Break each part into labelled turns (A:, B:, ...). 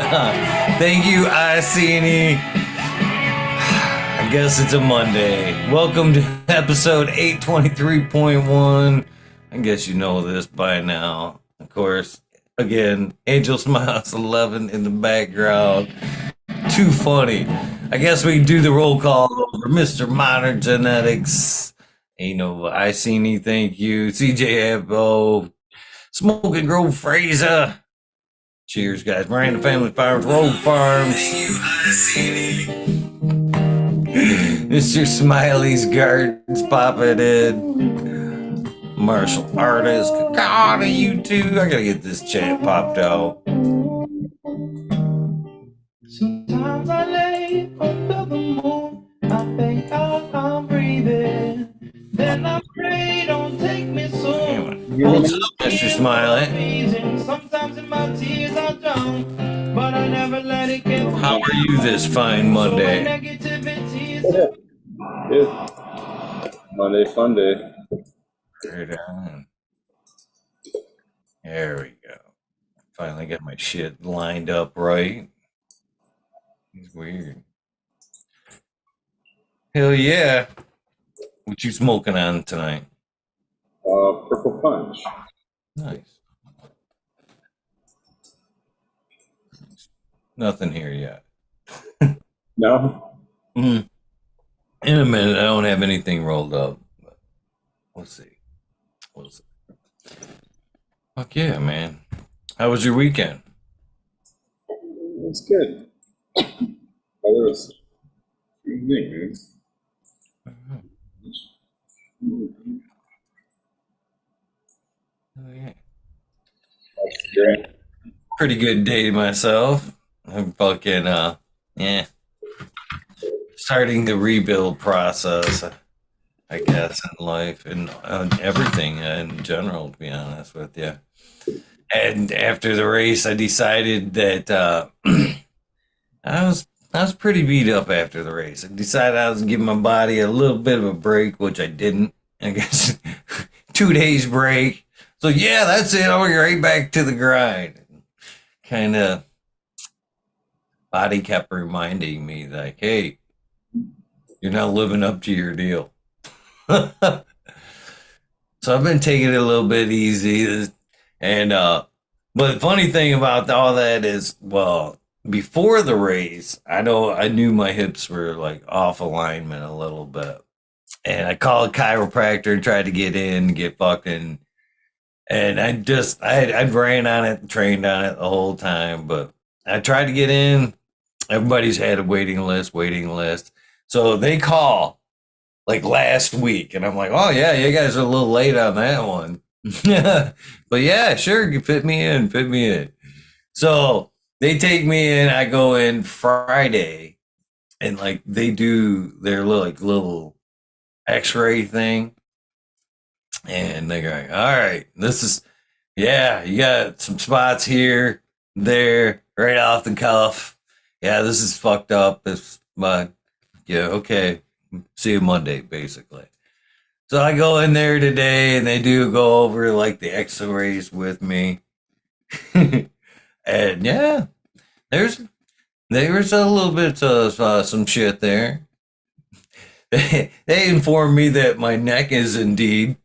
A: Thank you, Icini. I guess it's a Monday. Welcome to episode 823.1. I guess you know this by now. Of course, again, Angel Smiles 11 in the background. Too funny. I guess we can do the roll call over Mr. Modern Genetics. Icini, thank you. CJ Abbo. Smoke and Grow Fraser. Cheers, guys. Miranda Family Farms, Road Farms. Mr. Smiley's Gardens popping in. Martial artist. God, you too. I gotta get this chant popped out.
B: Sometimes I lay under the moon. I thank God I'm breathing. Then I pray, don't take me soon.
A: What's up, Mr. Smiley?
B: Sometimes in my tears I drown, but I never let it get.
A: How are you this fine Monday?
C: Good. Monday, fun day.
A: Right on. There we go. Finally got my shit lined up right. It's weird. Hell yeah. What you smoking on tonight?
C: Purple punch.
A: Nice. Nothing here yet.
C: No?
A: In a minute, I don't have anything rolled up. But we'll see. Fuck yeah, man. How was your weekend?
C: It's good. Weather was evening,
A: Oh, yeah.
C: That's great.
A: Pretty good day myself. I'm fucking, starting the rebuild process, I guess, in life and everything in general, to be honest with you. And after the race, I decided that I was pretty beat up after the race. I decided I was gonna give my body a little bit of a break, which I didn't. I guess 2 days break. So yeah, that's it. I'll be right back to the grind. Kind of body kept reminding me like, hey, you're not living up to your deal. So I've been taking it a little bit easy. And but the funny thing about all that is, well, before the race, I knew my hips were like off alignment a little bit. And I called a chiropractor and tried to get fucking, and I ran on it, trained on it the whole time, but I tried to get in. Everybody's had a waiting list. So they call like last week, and I'm like, oh yeah, you guys are a little late on that one. But yeah, sure, fit me in. So they take me in, I go in Friday, and like they do their little x-ray thing. And they're going, all right, you got some spots here, there, right off the cuff. Yeah, this is fucked up. Okay. See you Monday, basically. So I go in there today and they do go over like the x-rays with me. And yeah, there was a little bit of some shit there. They informed me that my neck is indeed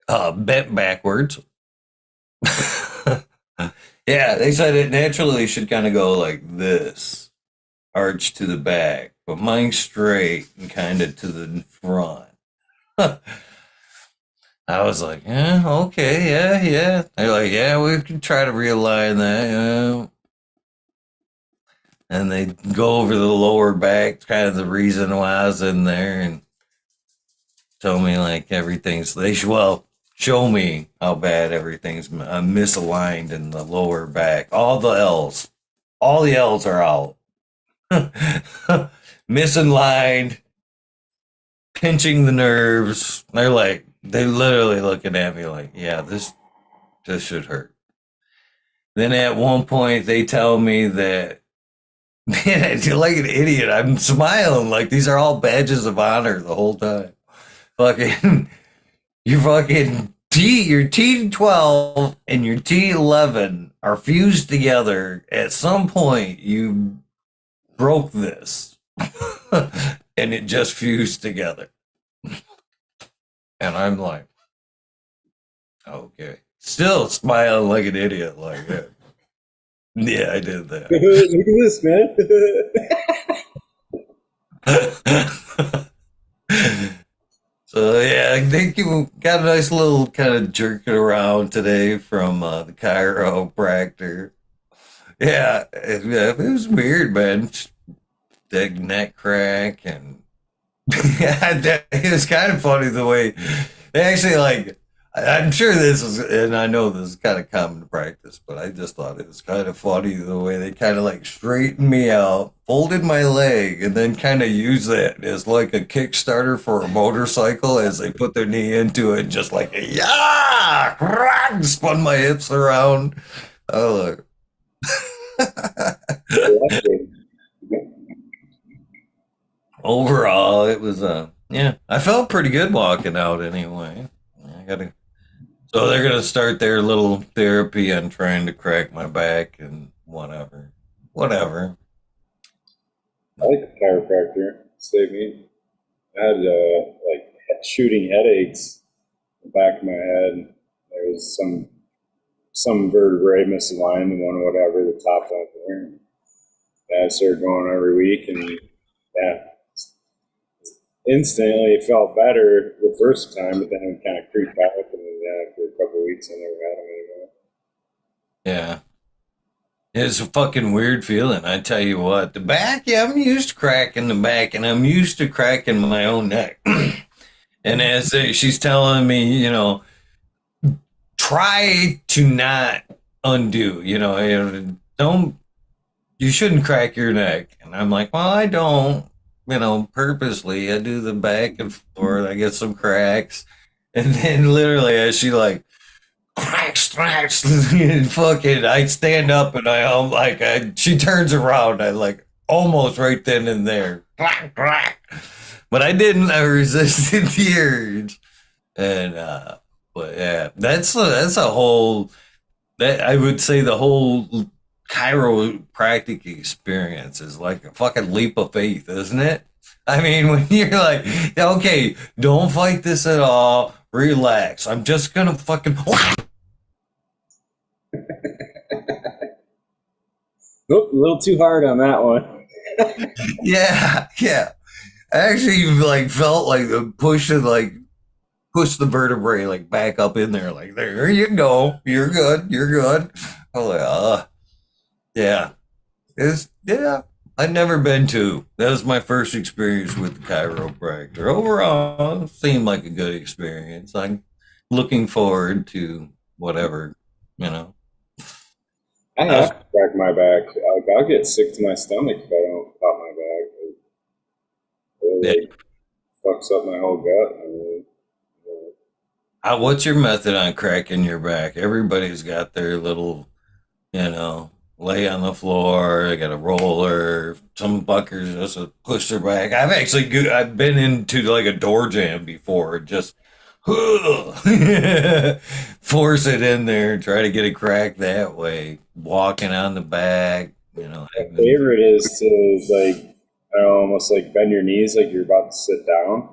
A: bent backwards. Yeah, they said it naturally should kind of go like this, arch to the back, but mine's straight and kind of to the front. I was like, yeah, okay, yeah. They're like, yeah, we can try to realign that. Yeah. And they go over the lower back, kind of the reason why I was in there, and told me like show me how bad everything's misaligned in the lower back. All the L's are out. Misaligned, pinching the nerves. They literally looking at me like, yeah, this should hurt. Then at one point they tell me that, man, I feel like an idiot. I'm smiling like these are all badges of honor the whole time. Fucking, your T12 and your T11 are fused together. At some point, you broke this, and it just fused together. And I'm like, okay, still smiling like an idiot, like, yeah, I did
C: Look at this, man.
A: that. So yeah, I think you got a nice little kind of jerking around today from the chiropractor. Yeah, it was weird, man. Big neck crack, and yeah, it was kind of funny the way they actually like. I'm sure this is, and I know this is kind of common practice, but I just thought it was kind of funny the way they kind of like straightened me out, folded my leg, and then kind of used that as like a Kickstarter for a motorcycle as they put their knee into it, just like, yeah, spun my hips around. Oh, look. Overall, it was yeah, I felt pretty good walking out anyway. I gotta So they're gonna start their little therapy on trying to crack my back and whatever. Whatever.
C: I like the chiropractor. Saved me. I had like shooting headaches in the back of my head. There was some vertebrae misaligned, one whatever, the top one there. And I started going every week, and yeah, instantly it felt better the first time, but then it kind of creeped back, and then after a couple of weeks, I never had them anymore.
A: Yeah. It's a fucking weird feeling. I tell you what, the back, yeah, I'm used to cracking the back, and I'm used to cracking my own neck. And as she's telling me, try to not undo, don't, you shouldn't crack your neck. And I'm like, well, I don't, purposely. I do the back and forth. I get some cracks. And then literally as she like, cracks, and fucking, I stand up and I'm like, she turns around. I like almost right then and there. Crack, crack. But I didn't. I resisted the urge. And, but yeah, that's a whole, that I would say the whole chiropractic experience is like a fucking leap of faith, isn't it? I mean, when you're like, okay, don't fight this at all, relax. I'm just gonna fucking.
C: Nope, a little too hard on that one.
A: Yeah. I actually like felt like push the vertebrae like back up in there, like there you go, you're good. I was like, yeah. I'd never been to. That was my first experience with the chiropractor. Overall, it seemed like a good experience. I'm looking forward to whatever, you know.
C: I have to crack my back. I'll get sick to my stomach if I don't pop my back. It fucks up my whole gut.
A: What's your method on cracking your back? Everybody's got their little, lay on the floor. They got a roller. Some buckers just push their back. I've been into like a door jam before. Just force it in there. Try to get it cracked that way. Walking on the back.
C: My favorite is to almost like bend your knees like you're about to sit down,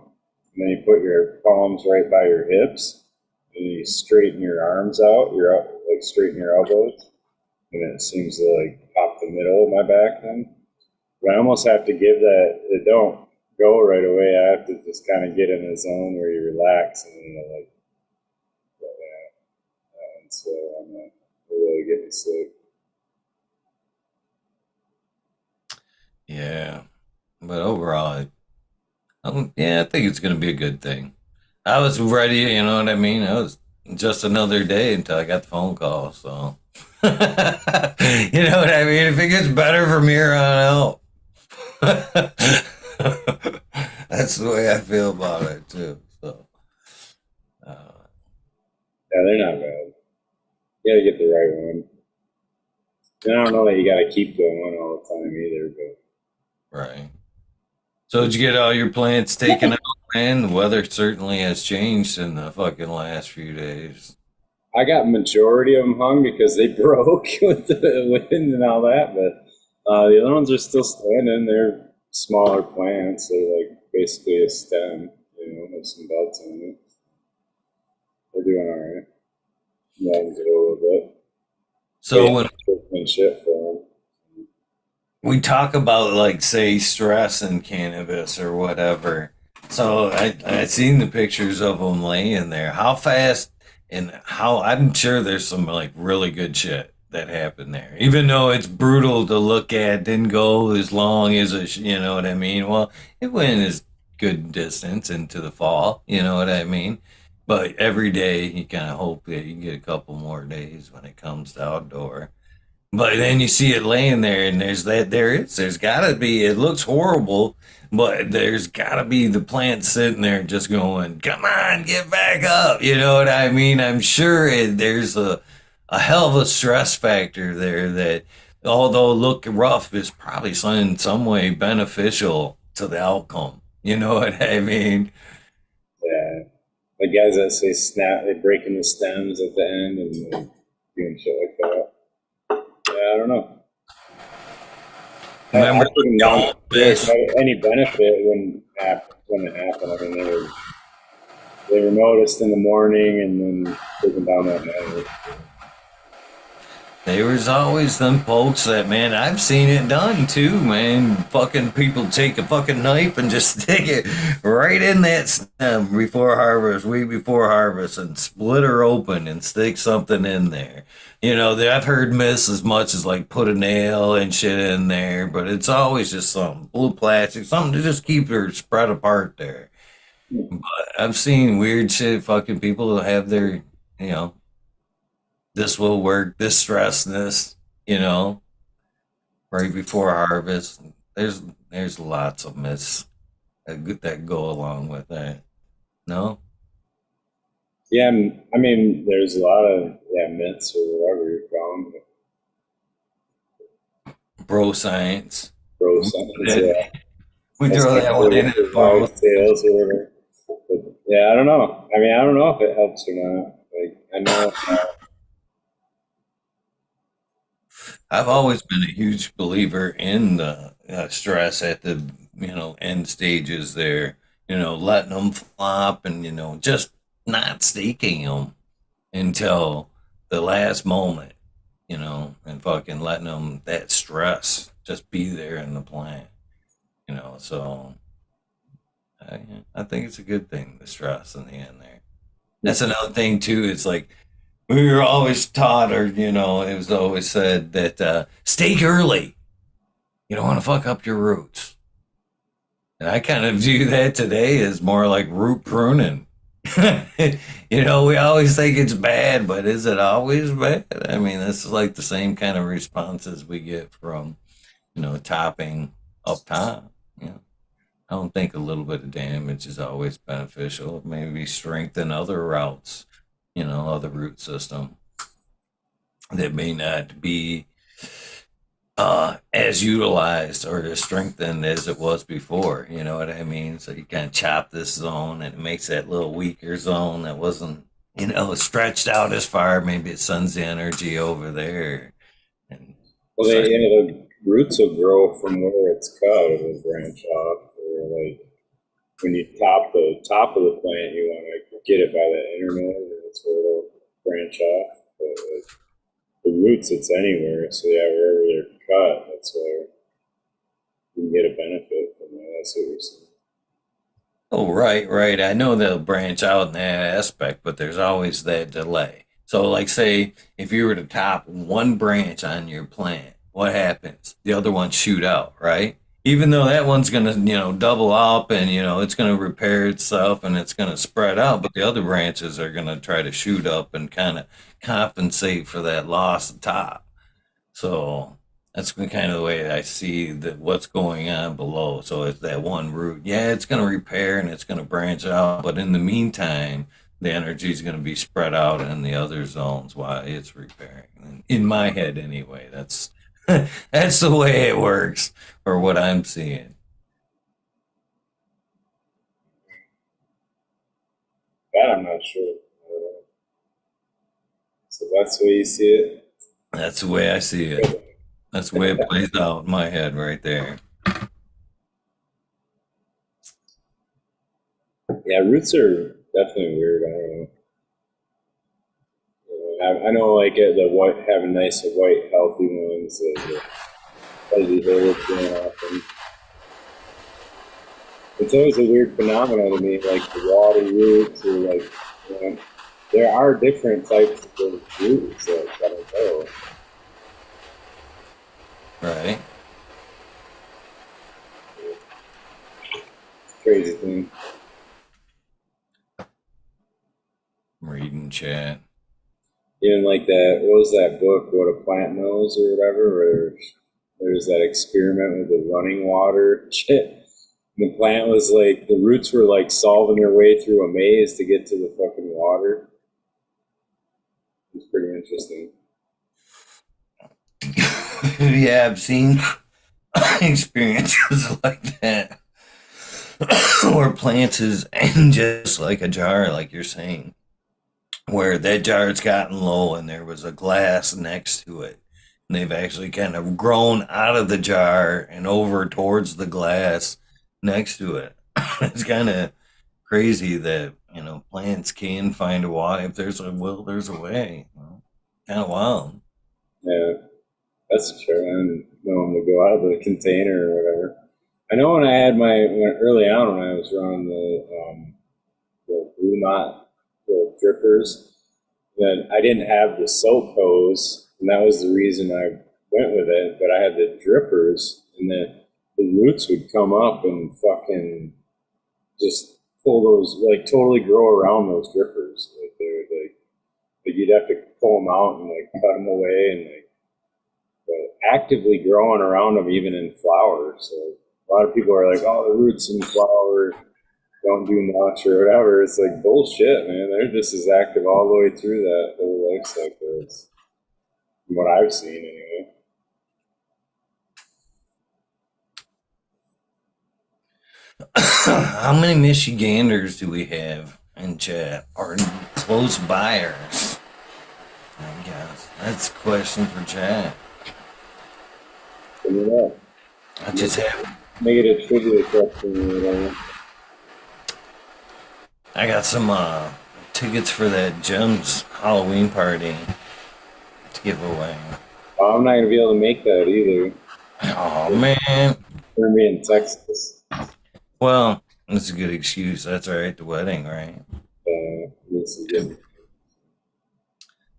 C: and then you put your palms right by your hips, and you straighten your arms out. Straighten your elbows. And it seems to like pop the middle of my back then. But I almost have to give that, it don't go right away. I have to just kind of get in a zone where you relax and and so I'm not really getting sick.
A: Yeah. But overall, I think it's going to be a good thing. I was ready, you know what I mean? I was just another day until I got the phone call, so. You know what I mean? If it gets better from here on out. That's the way I feel about it too. So
C: yeah, they're not bad. You gotta get the right one. And I don't know that you gotta keep going all the time either, but
A: right. So did you get all your plants taken out, man? The weather certainly has changed in the fucking last few days.
C: I got majority of them hung because they broke with the wind and all that, but the other ones are still standing. They're smaller plants. They're like basically a stem, with some buds on it. They're doing all right. Let them grow a little bit.
A: So when
C: And shit for them.
A: we talk about like say stress and cannabis or whatever, so I seen the pictures of them laying there. How fast and how I'm sure there's some like really good shit that happened there, even though it's brutal to look at. Didn't go as long as you know what I mean. Well, it went as good distance into the fall. You know what I mean. But every day you kind of hope that you can get a couple more days when it comes to outdoor. But then you see it laying there, and there's gotta be, it looks horrible, but there's gotta be the plant sitting there just going, come on, get back up. You know what I mean? I'm sure there's a hell of a stress factor there that, although look rough, is probably in some way beneficial to the outcome. You know what I mean?
C: Yeah. The guys that say snap, they breaking the stems at the end and doing shit like that. Yeah, I don't know. I
A: Remember,
C: couldn't
A: don't fish.
C: any benefit when it happened. I mean, they were noticed in the morning and then taken down that night.
A: There was always them folks that, man, I've seen it done too, man. Fucking people take a fucking knife and just stick it right in that stem before harvest, week before harvest, and split her open and stick something in there. I've heard miss as much as like put a nail and shit in there, but it's always just something, blue plastic, something to just keep her spread apart there. But I've seen weird shit, fucking people have their, you know, this will work, this stress, this, you know, right before harvest. There's lots of myths that go along with that. No,
C: Yeah, I mean, there's a lot of myths or whatever you're calling them,
A: bro science.
C: bro science. Yeah,
A: We
C: that's
A: throw
C: like
A: that one in as bro.
C: tales or whatever. But, yeah, I don't know. I mean, I don't know if it helps or not. Like, I know.
A: I've always been a huge believer in the stress at the end stages there. Letting them flop and just not staking them until the last moment. And fucking letting them that stress just be there in the plant. So I think it's a good thing the stress in the end there. That's another thing too. It's like we were always taught, or it was always said that stake early. You don't want to fuck up your roots. And I kind of view that today as more like root pruning. We always think it's bad, but is it always bad? I mean, this is like the same kind of responses we get from, topping up top. I don't think a little bit of damage is always beneficial. Maybe strengthen other routes, other root system that may not be as utilized or as strengthened as it was before. You know what I mean? So you kind of chop this zone and it makes that little weaker zone that wasn't, stretched out as far. Maybe it sends the energy over there. And
C: Well, the roots will grow from where it's cut. It will branch off. Or like when you top the top of the plant, you want to get it by the internet, and that's where it'll branch off. But the roots, it's anywhere. So yeah, wherever they're cut, that's where you can get a benefit from that. That's what you're saying.
A: Oh, right, right. I know they'll branch out in that aspect, but there's always that delay. So, like, say, if you were to top one branch on your plant, what happens? The other ones shoot out, right? Even though that one's going to, double up and, it's going to repair itself and it's going to spread out, but the other branches are going to try to shoot up and kind of compensate for that loss of top. So, that's kind of the way I see that what's going on below. So it's that one root. Yeah, it's going to repair and it's going to branch out, but in the meantime, the energy is going to be spread out in the other zones while it's repairing. And in my head, anyway, that's that's the way it works, or what I'm seeing.
C: That I'm not sure. So that's the way you see it.
A: That's the way I see it. That's the way it plays out in my head right there.
C: Yeah, roots are definitely weird. I don't know. I know, like the white, having nice white, healthy ones, the fuzzy hairs going off them. It's always a weird phenomenon to me, like the water roots, or like, you know, there are different types of roots that I don't know.
A: Right?
C: It's a crazy thing.
A: I'm reading chat.
C: Even like that, what was that book, What a Plant Knows or whatever, where there's that experiment with the running water shit. The plant was like, the roots were like solving their way through a maze to get to the fucking water. It's pretty interesting.
A: Yeah, I've seen experiences like that where plants is in just like a jar, like you're saying, where that jar's gotten low and there was a glass next to it. And they've actually kind of grown out of the jar and over towards the glass next to it. It's kind of crazy that, plants can find a way. If there's a will, there's a way. Kind of wild.
C: Yeah, that's true. I didn't know them to go out of the container or whatever. I know when I had early on when I was running the Blue Knot, the drippers, then I didn't have the soap hose, and that was the reason I went with it. But I had the drippers, and the roots would come up and fucking just pull those, like totally grow around those drippers. Like they would like you'd have to pull them out and like cut them away, and like actively growing around them even in flower. So a lot of people are like, "Oh, the roots in flower don't do much or whatever." It's like bullshit, man. They're just as active all the way through that whole life cycle. It's from what I've seen, anyway.
A: How many Michiganders do we have in chat or close buyers? I guess that's a question for chat. I just have.
C: Make it a trivia question or whatever.
A: I got some tickets for that Gems Halloween party to give away.
C: I'm not gonna be able to make that either.
A: Oh man.
C: We're gonna be in Texas.
A: Well, that's a good excuse. That's all right. The wedding, right?
C: This is good.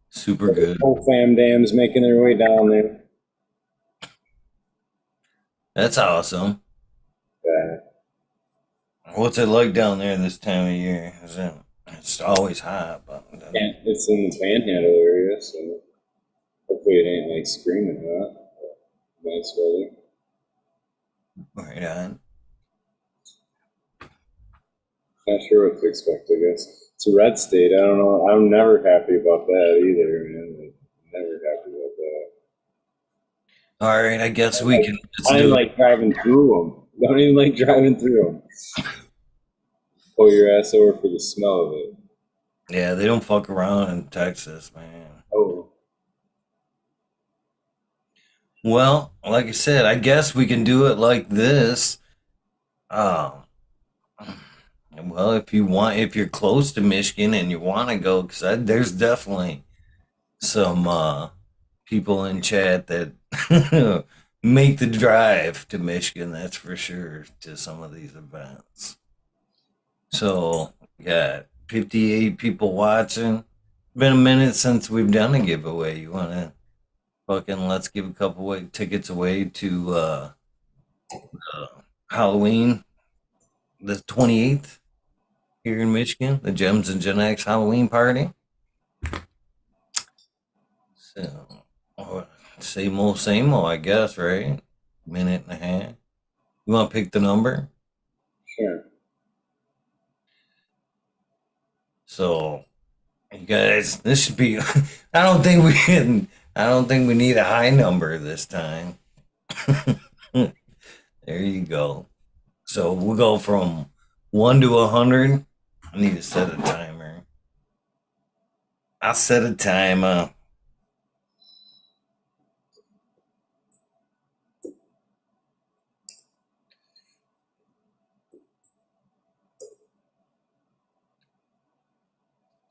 A: Super good.
C: Whole fam dams making their way down there.
A: That's awesome.
C: Yeah.
A: What's it like down there this time of year? It's always hot, but
C: It's in the Panhandle area, so hopefully it ain't like screaming hot. Nice weather.
A: right on.
C: Not sure what to expect, I guess. It's a red state. I don't know. I'm never happy about that either, man. Like, never happy about that.
A: All right, I guess we can.
C: I don't even like driving through them. Don't even like driving through them. Pull your ass over for the smell of it.
A: Yeah, they don't fuck around in Texas, man.
C: Oh.
A: Well, like I said, I guess we can do it like this. Well, if you're close to Michigan and you want to go, because there's definitely some people in chat that make the drive to Michigan, that's for sure, to some of these events. So, we got 58 people watching. Been a minute since we've done a giveaway. You want to let's give a couple tickets away to Halloween, the 28th here in Michigan, the Gems and Gen X Halloween party. So, same old, I guess, right? Minute and a half. You want to pick the number?
C: Sure.
A: So, you guys, this should be. I don't think we need a high number this time. There you go. So we'll go from 1 to 100. I need to set a timer. I'll set a timer.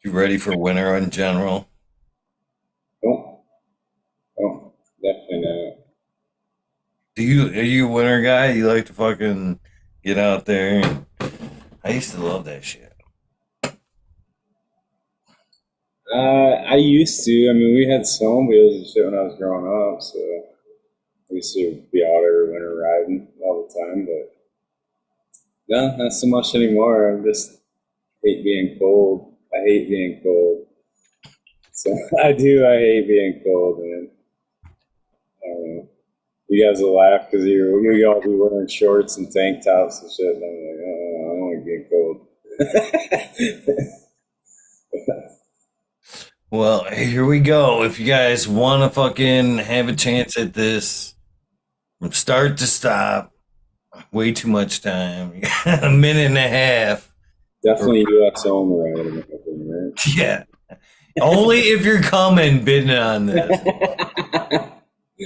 A: You ready for winter in general?
C: Oh, oh, definitely not.
A: Are you a winter guy? You like to fucking get out there? I used to love that shit.
C: I used to. I mean, we had snowmobiles and shit when I was growing up, so we used to be out every winter riding all the time. But no, not so much anymore. I just hate being cold. I hate being cold. So I do. I hate being cold, man. I don't know. You guys will laugh because you all be wearing shorts and tank tops and shit. And I'm like, oh, I don't want to get cold.
A: Well, here we go. If you guys want to fucking have a chance at this from start to stop, way too much time. You got a minute and a half.
C: Definitely U.S. only, right?
A: Yeah. Only if you're coming bidding on this.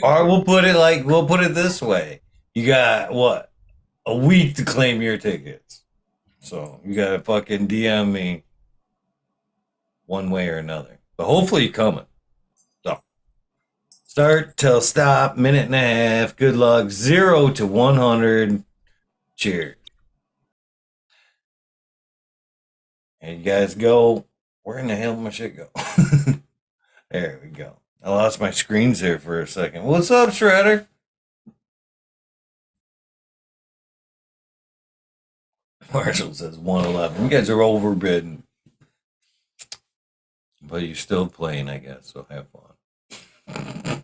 A: Or we'll put it this way. You got what? A week to claim your tickets. So you gotta fucking DM me one way or another. But hopefully you're coming. So start till stop, minute and a half. Good luck. 0 to 100. Cheers. And you guys go. Where in the hell did my shit go? There we go. I lost my screens there for a second. What's up, Shredder? Marshall says 111. You guys are overbidding. But you're still playing, I guess, so have fun.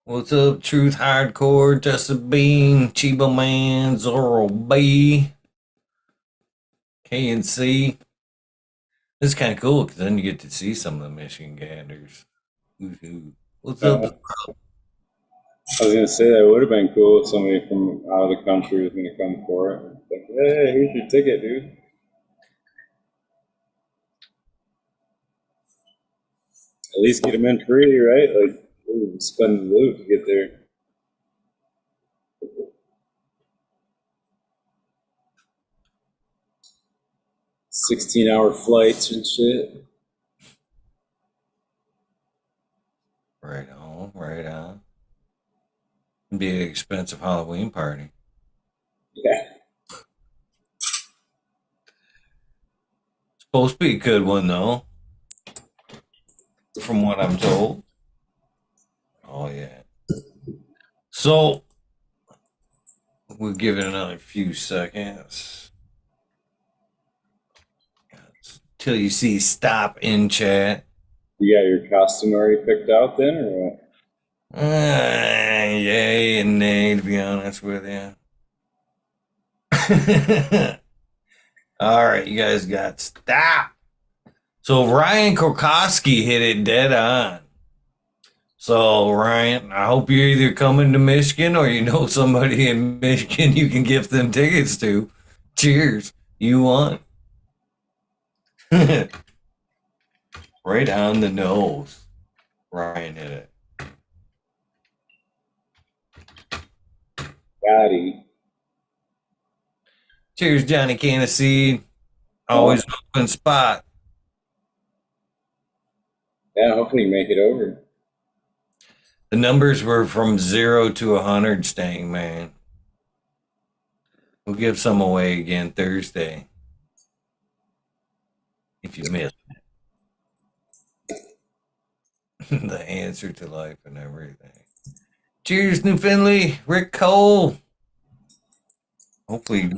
A: What's up, Truth Hardcore, Jessa Bean, Chiba Man, Zorro B, KNC? This is kind of cool because then you get to see some of the Michigan Ganders. What's up?
C: I was gonna say that would have been cool if somebody from out of the country was gonna come for it. Like, hey, here's your ticket, dude. At least get them in free, right? Like, ooh, spend the loot to get there. $16-hour flights and shit.
A: Right on, right on. It'd be an expensive Halloween party.
C: Yeah.
A: Supposed to be a good one, though, from what I'm told. Oh, yeah. So, we'll give it another few seconds till you see stop in chat.
C: You got your costume already picked out then, or what?
A: Yay and nay, to be honest with you. All right, you guys got stop. So Ryan Korkowski hit it dead on. So Ryan, I hope you're either coming to Michigan or you know somebody in Michigan you can gift them tickets to. Cheers. You won. Right on the nose. Ryan hit it.
C: Gotti.
A: Cheers, Johnny Cannaseed. Always an open spot.
C: Yeah, hopefully you make it over.
A: The numbers were from 0 to 100, Stang Man. We'll give some away again Thursday. If you missed it. The answer to life and everything. Cheers, New Finley. Rick Cole. Hopefully,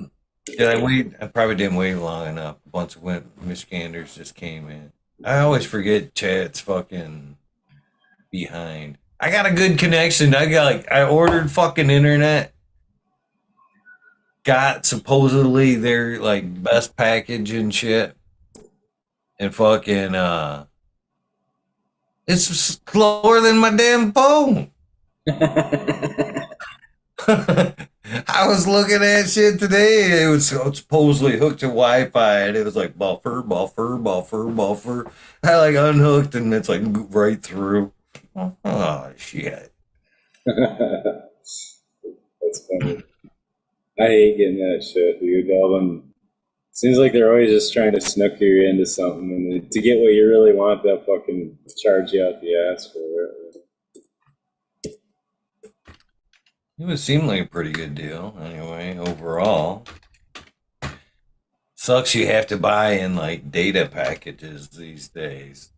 A: did I wait? I probably didn't wait long enough. A bunch of Michiganders just came in. I always forget Chad's fucking behind. I got a good connection. I ordered fucking internet. Got supposedly their like best package and shit. And fucking it's slower than my damn phone. I was looking at shit today. It was supposedly hooked to Wi-Fi, and it was like buffer, buffer, buffer, buffer. I like unhooked, and it's like right through. Oh shit!
C: That's funny. I hate getting that shit, dude. All them seems like they're always just trying to snook you into something, and to get what you really want, they'll fucking charge you out the ass for it.
A: It would seem like a pretty good deal, anyway. Overall, sucks you have to buy in like data packages these days.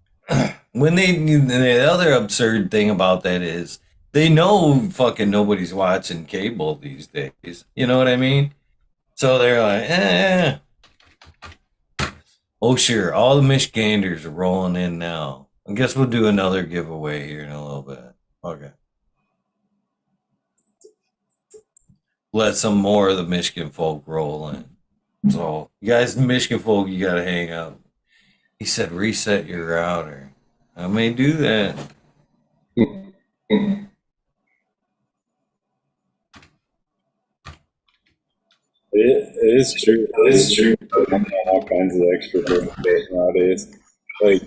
A: When the other absurd thing about that is they know fucking nobody's watching cable these days. You know what I mean? So they're like, oh sure, all the Michiganders are rolling in now. I guess we'll do another giveaway here in a little bit. Okay. Let some more of the Michigan folk roll in. So, you guys, Michigan folk, you gotta hang up. He said, reset your router. I may do that.
C: It is true. It is true. All kinds of extra bills nowadays. Like,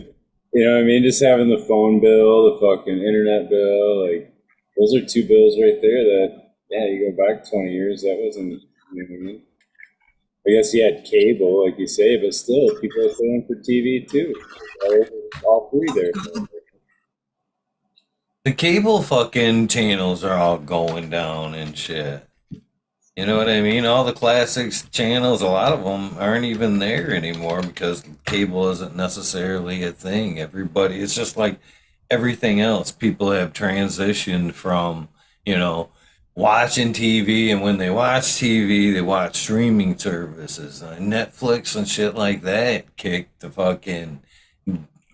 C: you know what I mean? Just having the phone bill, the fucking internet bill, like, those are two bills right there that, yeah, you go back 20 years, that wasn't, you know what I mean? I guess you had cable, like you say, but still, people are paying for TV too. All three there.
A: The cable fucking channels are all going down and shit. You know what I mean? All the classics channels, a lot of them aren't even there anymore because cable isn't necessarily a thing. Everybody, it's just like everything else. People have transitioned from, you know, watching TV, and when they watch TV, they watch streaming services. Netflix and shit like that kicked the fucking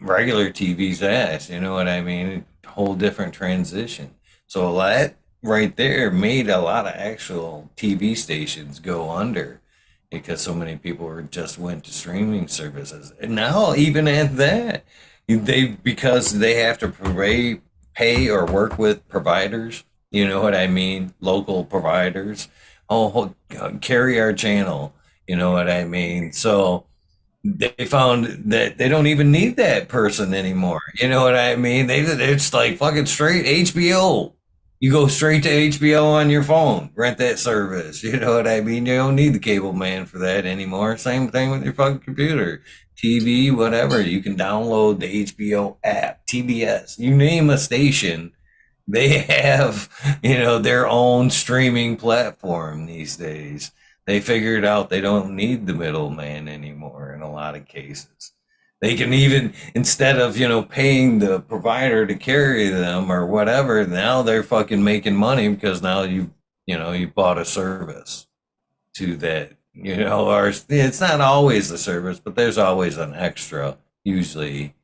A: regular TV's ass. You know what I mean? Whole different transition. So that right there made a lot of actual TV stations go under because so many people were just went to streaming services. And now even at that, they because they have to pay or work with providers. You know what I mean? Local providers. Oh, carry our channel. You know what I mean? So they found that they don't even need that person anymore. You know what I mean? It's like fucking straight HBO. You go straight to HBO on your phone, rent that service. You know what I mean? You don't need the cable man for that anymore. Same thing with your fucking computer, TV, whatever. You can download the HBO app, TBS. You name a station, they have, you know, their own streaming platform these days. They figured out they don't need the middleman anymore in a lot of cases. They can even, instead of, you know, paying the provider to carry them or whatever, now they're fucking making money because now you know, you bought a service to that, you know, or it's not always the service, but there's always an extra, usually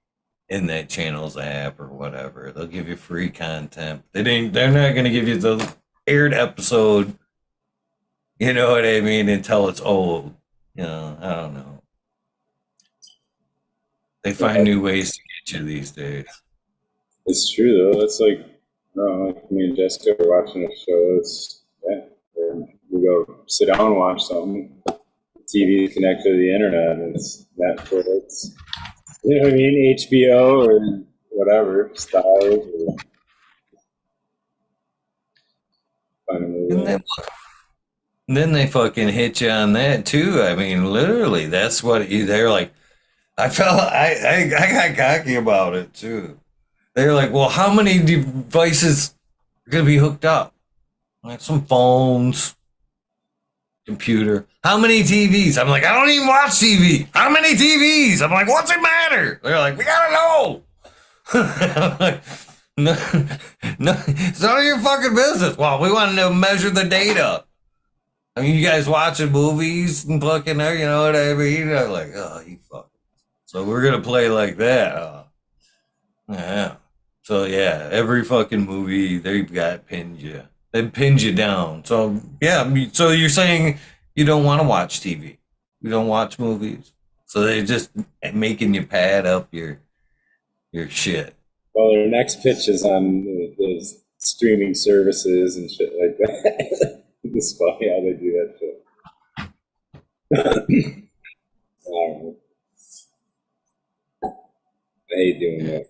A: in that channel's app or whatever. They'll give you free content. They're not gonna give you the aired episode, you know what I mean, until it's old. You know, I don't know. They find new ways to get you these days.
C: It's true though. It's like, like me and Jessica are watching a show. It's we go sit down and watch something. The TV is connected to the internet. It's Netflix. You know what I mean? HBO or whatever, Stars. Or find a movie.
A: And then they fucking hit you on that too. I mean, literally, that's what they're like. I got cocky about it too. They're like, well, how many devices are gonna be hooked up? Like some phones, computer. How many TVs? I'm like, I don't even watch TV. How many TVs? I'm like, what's it matter? They're like, we gotta know. I'm like, no, it's none of your fucking business. Well, we want to measure the data. I mean, you guys watching movies and fucking, you know what I mean? I'm like, oh, you fuck. So we're gonna play like that. Yeah. So yeah, every fucking movie they've got pinned you. They pinned you down. So yeah. So you're saying you don't want to watch TV, you don't watch movies. So they're just making you pad up your shit.
C: Well, their next pitch is on the streaming services and shit like that. It's funny how they do that shit. I don't know. I hate doing that.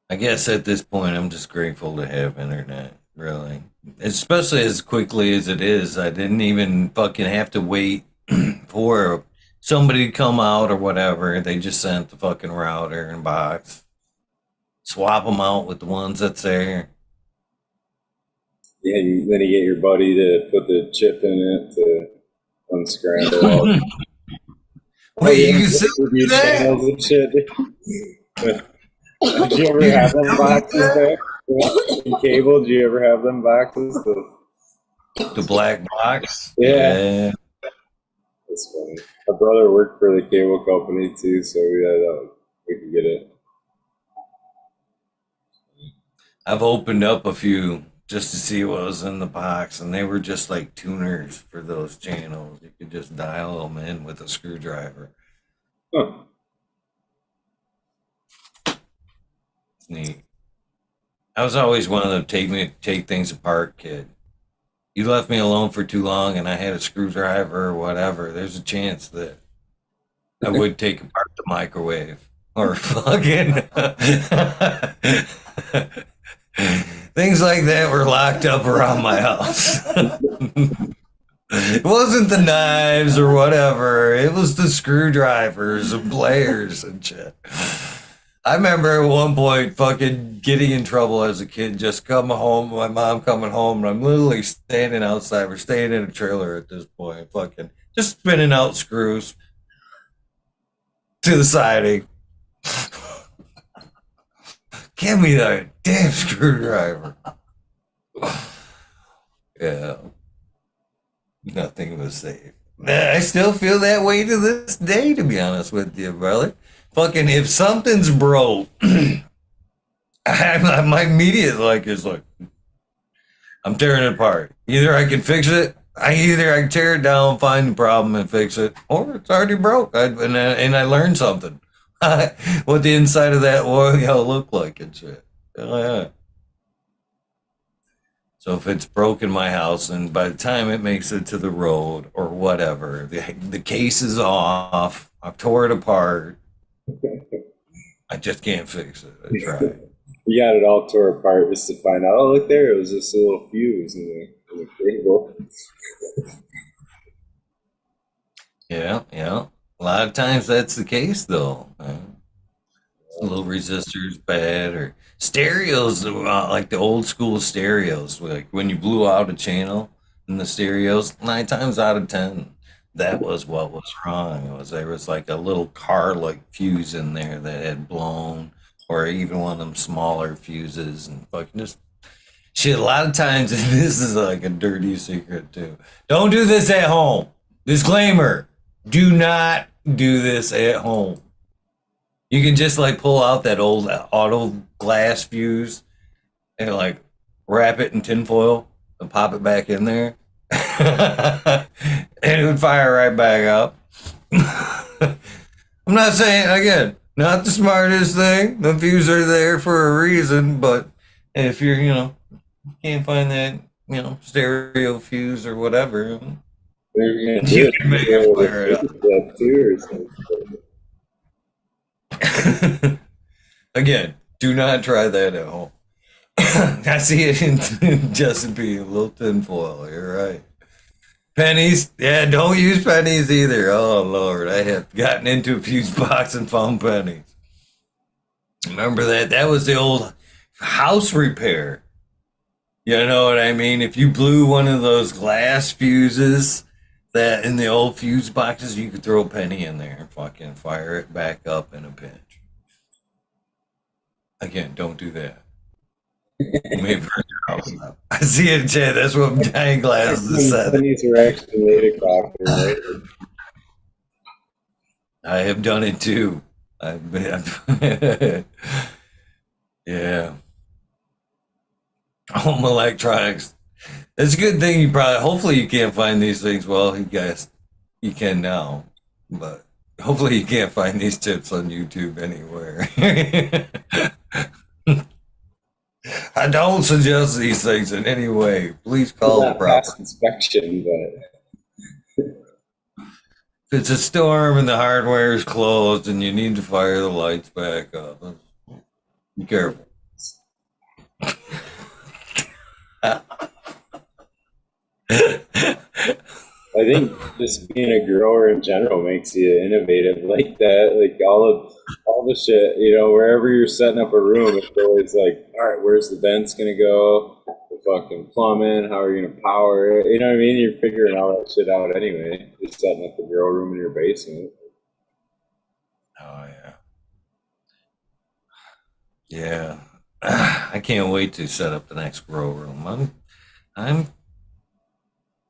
A: I guess at this point, I'm just grateful to have internet, really. Especially as quickly as it is. I didn't even fucking have to wait for somebody to come out or whatever. They just sent the fucking router and box. Swap them out with the ones that's there.
C: Yeah, then you get your buddy to put the chip in it to unscramble all.
A: Wait, you can still do that?
C: Channels and shit. Did you ever have them boxes back? In cable, did you ever have them boxes?
A: The black box?
C: Yeah. That's funny. My brother worked for the cable company too, so we could get it.
A: I've opened up a few just to see what was in the box, and they were just like tuners for those channels. You could just dial them in with a screwdriver.
C: Huh.
A: It's neat. I was always one of the take things apart kid. You left me alone for too long, and I had a screwdriver or whatever. There's a chance that I would take apart the microwave or fucking things like that were locked up around my house. It wasn't the knives or whatever. It was the screwdrivers and pliers and shit. I remember at one point fucking getting in trouble as a kid, just coming home, my mom coming home, and I'm literally standing outside. We're staying in a trailer at this point, fucking just spinning out screws to the siding. Give me that damn screwdriver. Yeah. Nothing was safe. I still feel that way to this day, to be honest with you, brother. Fucking, if something's broke, my immediate is like, I'm tearing it apart. Either I can fix it, I can tear it down, find the problem, and fix it, or it's already broke. And I learned something. What the inside of that oil looked like and shit. Oh, yeah. So if it's broken my house, and by the time it makes it to the road or whatever, the case is off, I've tore it apart. I just can't fix it. I tried.
C: You got it all tore apart just to find out. Oh, look there! It was just a little fuse in the cable.
A: Yeah. A lot of times that's the case, though. Little resistors bad, or stereos, like the old school stereos. Like when you blew out a channel in the stereos, 9 times out of 10. That was what was wrong. There was like a little car-like fuse in there that had blown, or even one of them smaller fuses, and fucking just shit. A lot of times, this is like a dirty secret too. Don't do this at home. Disclaimer: do not do this at home. You can just like pull out that old auto glass fuse and like wrap it in tinfoil and pop it back in there. And it would fire right back up. I'm not saying, again, not the smartest thing. The fuses are there for a reason, but if you're, can't find that, stereo fuse or whatever, you can make it fire it up. Again, do not try that at home. I see it in Justin P. A little tinfoil. You're right. Pennies, yeah, don't use pennies either. Oh Lord, I have gotten into a fuse box and found pennies. Remember that? That was the old house repair. You know what I mean? If you blew one of those glass fuses that in the old fuse boxes, you could throw a penny in there and fucking fire it back up in a pinch. Again, don't do that. You may burn your house up. I see it, Chad. That's what giant glasses said.
C: Pennies are actually made of copper, right?
A: I have done it too. Yeah. Home electronics. It's a good thing hopefully you can't find these things. Well, you can now, but hopefully you can't find these tips on YouTube anywhere. I don't suggest these things in any way. Please call the
C: Not
A: proper.
C: past inspection, but
A: If it's a storm and the hardware is closed and you need to fire the lights back up, be careful.
C: I think just being a grower in general makes you innovative like that. Like all the shit, wherever you're setting up a room, it's always like, all right, where's the vents gonna go? The fucking plumbing, how are you gonna power it? You know what I mean? You're figuring all that shit out anyway. Just setting up the grow room in your basement.
A: Oh yeah. Yeah. I can't wait to set up the next grow room. I'm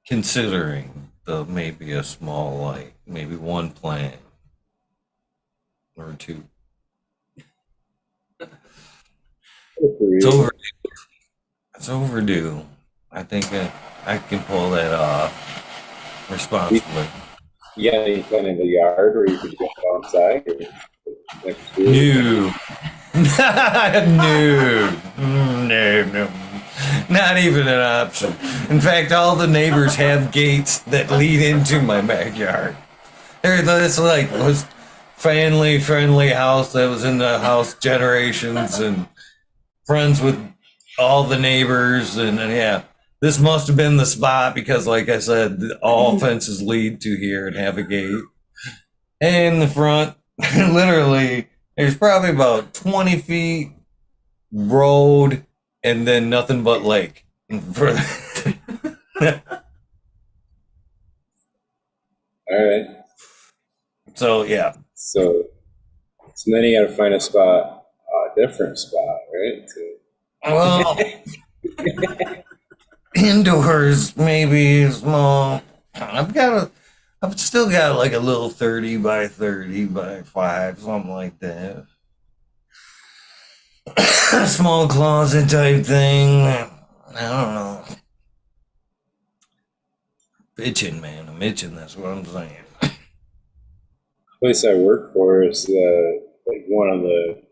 A: considering maybe a small light, maybe one plant or two. It's over. It's overdue. I think I can pull that off responsibly.
C: You got any kind of a yard where you could go outside? Or next to
A: No. No. Not even an option. In fact, all the neighbors have gates that lead into my backyard. It's like it was family-friendly house that was in the house generations and friends with all the neighbors. And yeah, this must have been the spot because, like I said, all fences lead to here and have a gate. And the front, literally, there's probably about 20 feet road and then nothing but lake.
C: all right.
A: So yeah.
C: So then you got to find a different spot, right?
A: Well, indoors maybe small. I've still got like a little 30 by 30 by 5, something like that. Small closet type thing. I don't know. Itching, man. I'm itching. That's what I'm saying.
C: Place I work for is like one of the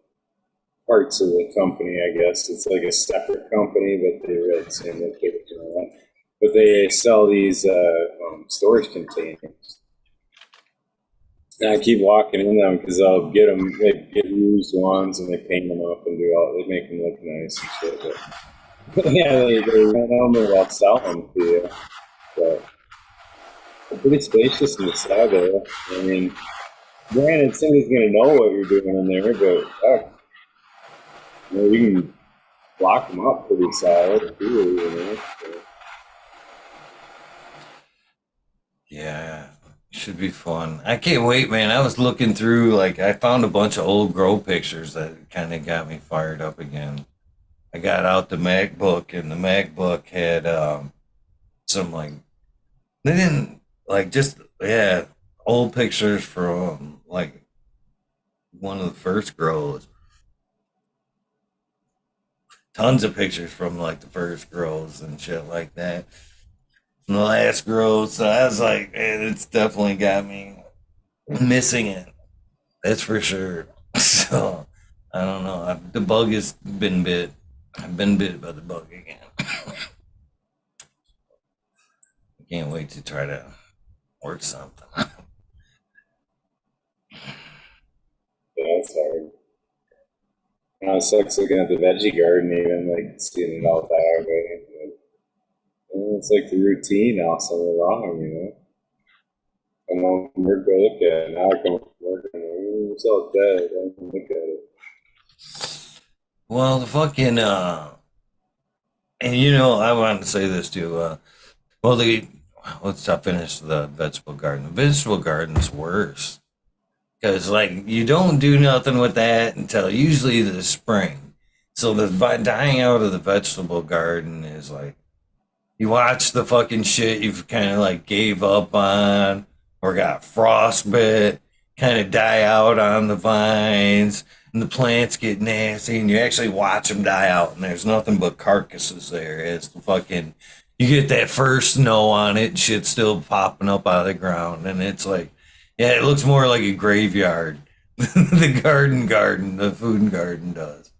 C: parts of the company, I guess. It's like a separate company, but they're really the same location. But they sell these storage containers. And I keep walking in them because I'll get them, they get used ones and they paint them up and they make them look nice and shit. But yeah, they run them and they'll sell them to you. But they're pretty spacious inside there. I mean, granted, somebody's going to know what you're doing in there, but you can block them up pretty solid too, So.
A: Yeah. Should be fun. I can't wait, man. I was looking through, I found a bunch of old grow pictures that kind of got me fired up again. I got out the MacBook, and the MacBook had some, they didn't, old pictures from, one of the first grows. Tons of pictures from, the first grows and shit like that. From the last grows. So I was like, man, it's definitely got me missing it. That's for sure. So I don't know. The bug has been bit. I've been bit by the bug again. I can't wait to try to work something.
C: Yeah, it's hard. It sucks looking at the veggie garden, even seeing it all die away. It's like the routine all summer long, Come home from work, go look at it. Now I come from work and it's all dead. I don't look at it.
A: Well, the fucking and I wanted to say this too. Let's finish the vegetable garden. The vegetable garden's worse because you don't do nothing with that until usually the spring. So the dying out of the vegetable garden is you watch the fucking shit you've kind of gave up on or got frostbite kind of die out on the vines and the plants get nasty and you actually watch them die out and there's nothing but carcasses there as you get that first snow on it and shit's still popping up out of the ground and it's it looks more like a graveyard. The food garden does.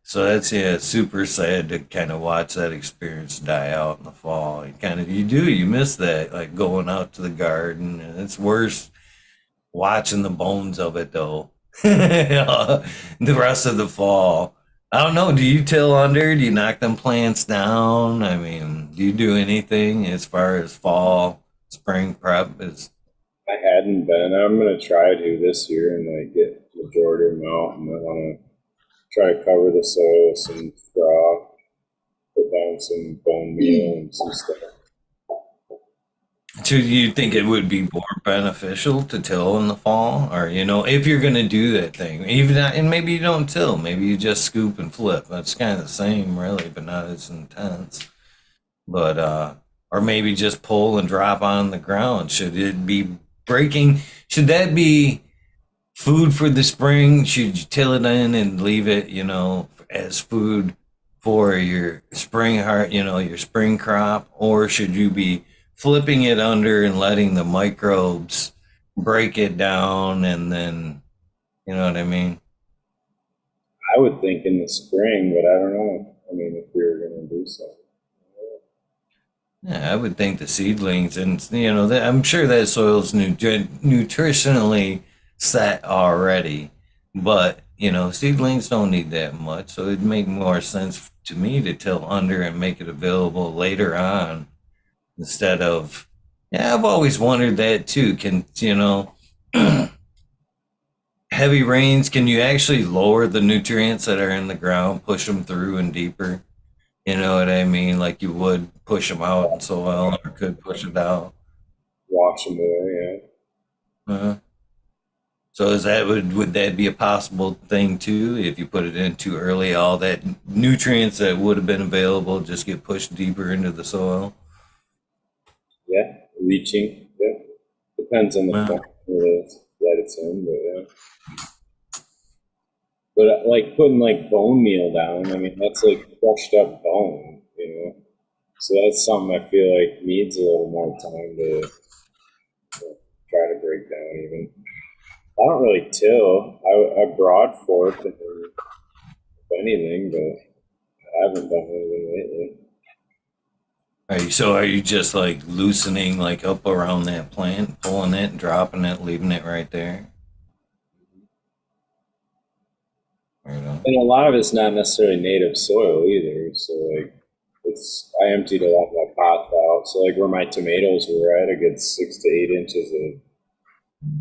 A: So that's, yeah, it's super sad to kind of watch that experience die out in the fall. You miss that, like going out to the garden, and it's worse watching the bones of it though. The rest of the fall. I don't know. Do you till under? Do you knock them plants down? I mean, do you do anything as far as fall, spring prep? Is
C: I hadn't been. I'm gonna try to this year and like get the majority of them out, and I want to try to cover the soil with some straw, put down some bone meal and some stuff.
A: Do you think it would be more beneficial to till in the fall, or if you're going to do that thing, even and maybe you don't till, maybe you just scoop and flip. That's kind of the same, really, but not as intense. But or maybe just pull and drop on the ground. Should it be breaking? Should that be food for the spring? Should you till it in and leave it, as food for your spring heart, your spring crop? Or should you be flipping it under and letting the microbes break it down and then, you know what I mean?
C: I would think in the spring, but I don't know. I mean, if we were gonna do something.
A: Yeah, I would think the seedlings, and I'm sure that soil's nutritionally set already, but seedlings don't need that much, so it'd make more sense to me to till under and make it available later on instead of. Yeah, I've always wondered that too. Can heavy rains? Can you actually lower the nutrients that are in the ground, push them through and deeper? You know what I mean? Like you would push them out in soil, or could push it out.
C: Wash them away,
A: Uh, so would that be a possible thing too? If you put it in too early, all that nutrients that would have been available just get pushed deeper into the soil.
C: yeah. Yeah, leaching. Yeah, depends on the
A: Uh,
C: form that it's in, but yeah. But like putting like bone meal down, I mean that's like crushed up bone, So that's something I feel like needs a little more time to try to break down. Even I don't really till. I broad fork and if anything, but I haven't done anything lately.
A: are you just like loosening like up around that plant, pulling it, dropping it, leaving it right there? Right on.
C: And a lot of it's not necessarily native soil either. So like I emptied a lot of my pots out. So like where my tomatoes were, I had a good 6 to 8 inches of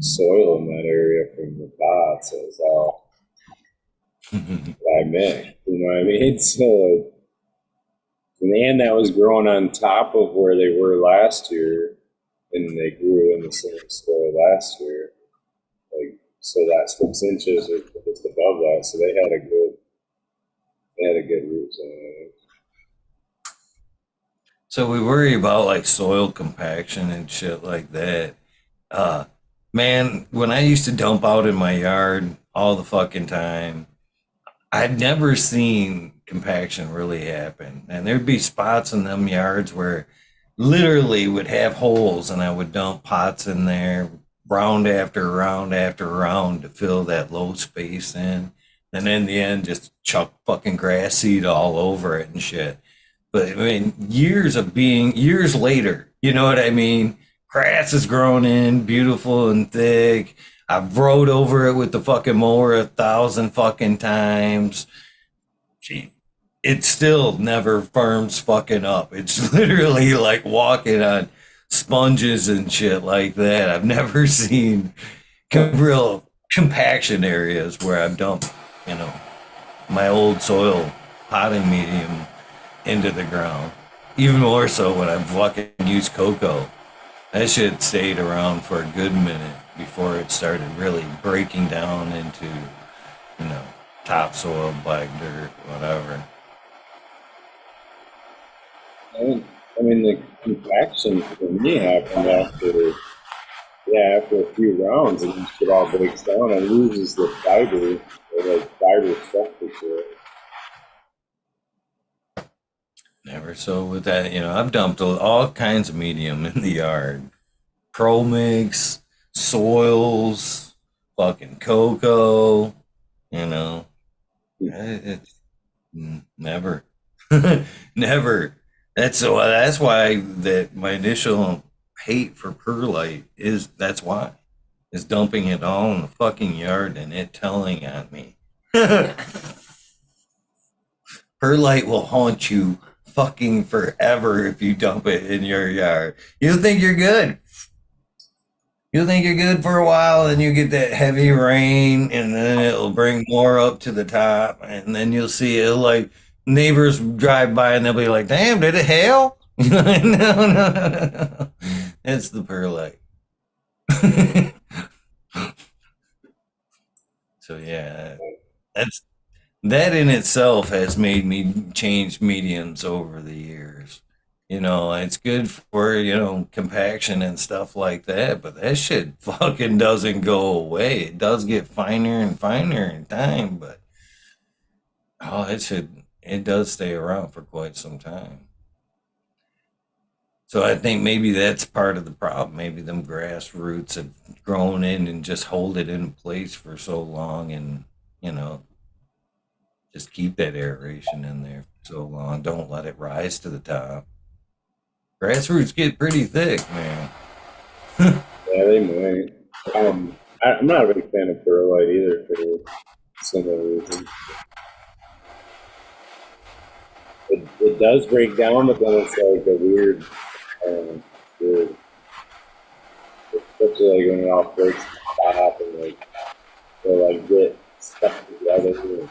C: soil in that area from the pots. So it was all I mixed. You know what I mean? So like, and that was growing on top of where they were last year, and they grew in the same soil last year. Like so that 6 inches was just above that. So they had a good root zone.
A: So we worry about like soil compaction and shit like that. Uh, Man, when I used to dump out in my yard all the fucking time, I'd never seen compaction really happen. And there'd be spots in them yards where literally would have holes, and I would dump pots in there round after round after round to fill that low space in. And in the end, just chuck fucking grass seed all over it and shit. But I mean, years later, you know what I mean? Grass is grown in, beautiful and thick. I've rode over it with the fucking mower 1,000 fucking times. Gee, it still never firms fucking up. It's literally like walking on sponges and shit like that. I've never seen real compaction areas where I've dumped, you know, my old soil potting medium into the ground. Even more so when I fucking used cocoa. That shit stayed around for a good minute before it started really breaking down into, topsoil, black dirt, whatever.
C: I mean, the compaction for me happened after a few rounds, and it all breaks down and loses the fiber, or like fiber structure to it.
A: Never so with that, I've dumped all kinds of medium in the yard. Pro mix, soils, fucking cocoa, you know. It, Never. Never. That's why that my initial hate for perlite that's why. Is dumping it all in the fucking yard and it telling on me. Perlite will haunt you fucking forever if you dump it in your yard. You think you're good. You think you're good for a while, and you get that heavy rain, and then it'll bring more up to the top, and then you'll see it like neighbors drive by and they'll be like, "Damn, did it hail?" No, no, no. It's the perlite. So yeah, that's that in itself has made me change mediums over the years. It's good for, compaction and stuff like that, but that shit fucking doesn't go away. It does get finer and finer in time, but oh, it does stay around for quite some time. So I think maybe that's part of the problem. Maybe them grassroots have grown in and just hold it in place for so long and, you know, just keep that aeration in there for so long. Don't let it rise to the top. Grassroots get pretty thick, man.
C: Yeah, they might. I'm not a big fan of perlite either for similar reasons. It does break down, but then it's like a weird, especially like when it all breaks the top and like they'll like get stuck together.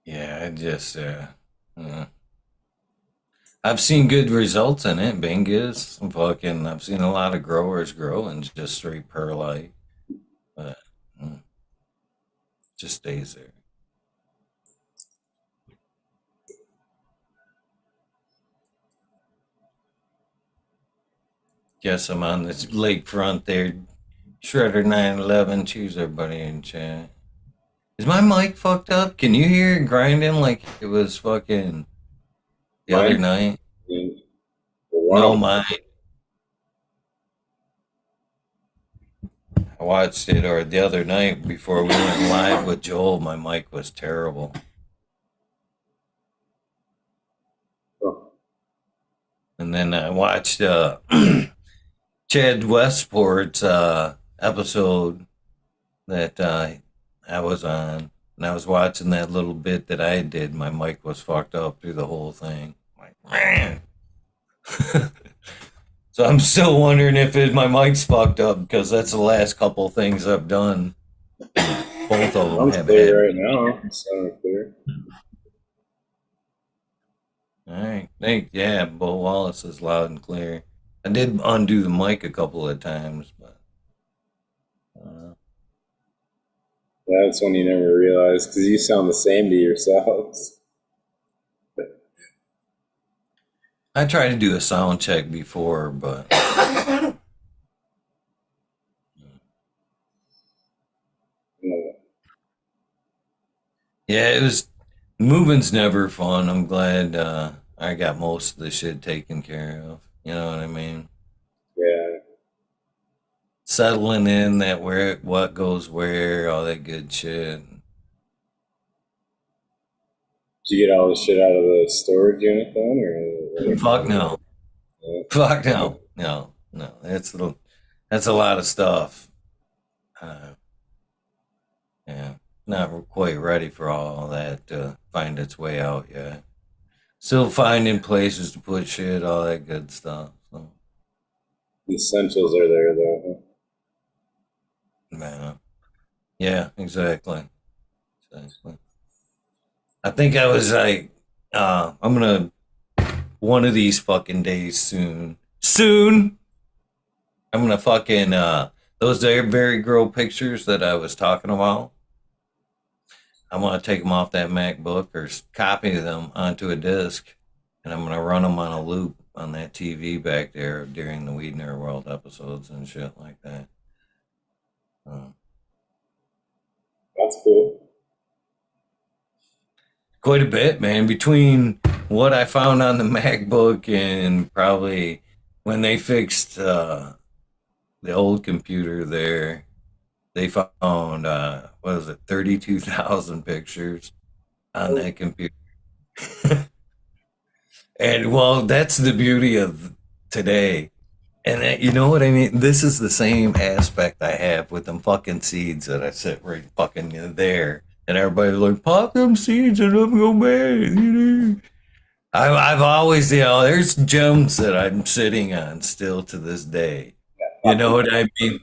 A: Yeah, I've seen good results in it. Bingus, fucking, I've seen a lot of growers grow in just straight perlite, but just stays there. Guess I'm on this lakefront there. Shredder 911, choose everybody in chat. Is my mic fucked up? Can you hear it grinding like it was fucking the other night? No, mine. I watched it, or the other night before we went live with Joel, my mic was terrible. And then I watched Chad Westport's episode that I was on, and I was watching that little bit that I did. My mic was fucked up through the whole thing. I'm like, man. So I'm still wondering if my mic's fucked up because that's the last couple things I've done. Both of them have had.
C: Right now, it's clear.
A: All right, yeah, Bo Wallace is loud and clear. I did undo the mic a couple of times, but
C: that's one you never realize because you sound the same to yourselves.
A: I tried to do a sound check before, but yeah, it was moving's never fun. I'm glad I got most of the shit taken care of. You know what I mean?
C: Yeah.
A: Settling in that what goes where, all that good shit.
C: Did you get all the shit out of the storage unit then, or
A: fuck no? Yeah. Fuck no, no. That's a lot of stuff. Yeah, not quite ready for all that to find its way out yet. Still finding places to put shit, all that good stuff. So.
C: The essentials are there though.
A: Man. Yeah, exactly. I think I was like, I'm gonna one of these fucking days soon. I'm gonna fucking those very grow pictures that I was talking about. I want to take them off that MacBook or copy them onto a disc, and I'm going to run them on a loop on that TV back there during the WEedNerdWorld episodes and shit like that.
C: That's cool.
A: Quite a bit, man. Between what I found on the MacBook and probably when they fixed the old computer there, They found what was it, 32,000 pictures on that computer. And well, that's the beauty of today. And you know what I mean? This is the same aspect I have with them fucking seeds that I sit right fucking there. And everybody's like, pop them seeds and let them go bad. I've always, there's gems that I'm sitting on still to this day. You know what I mean?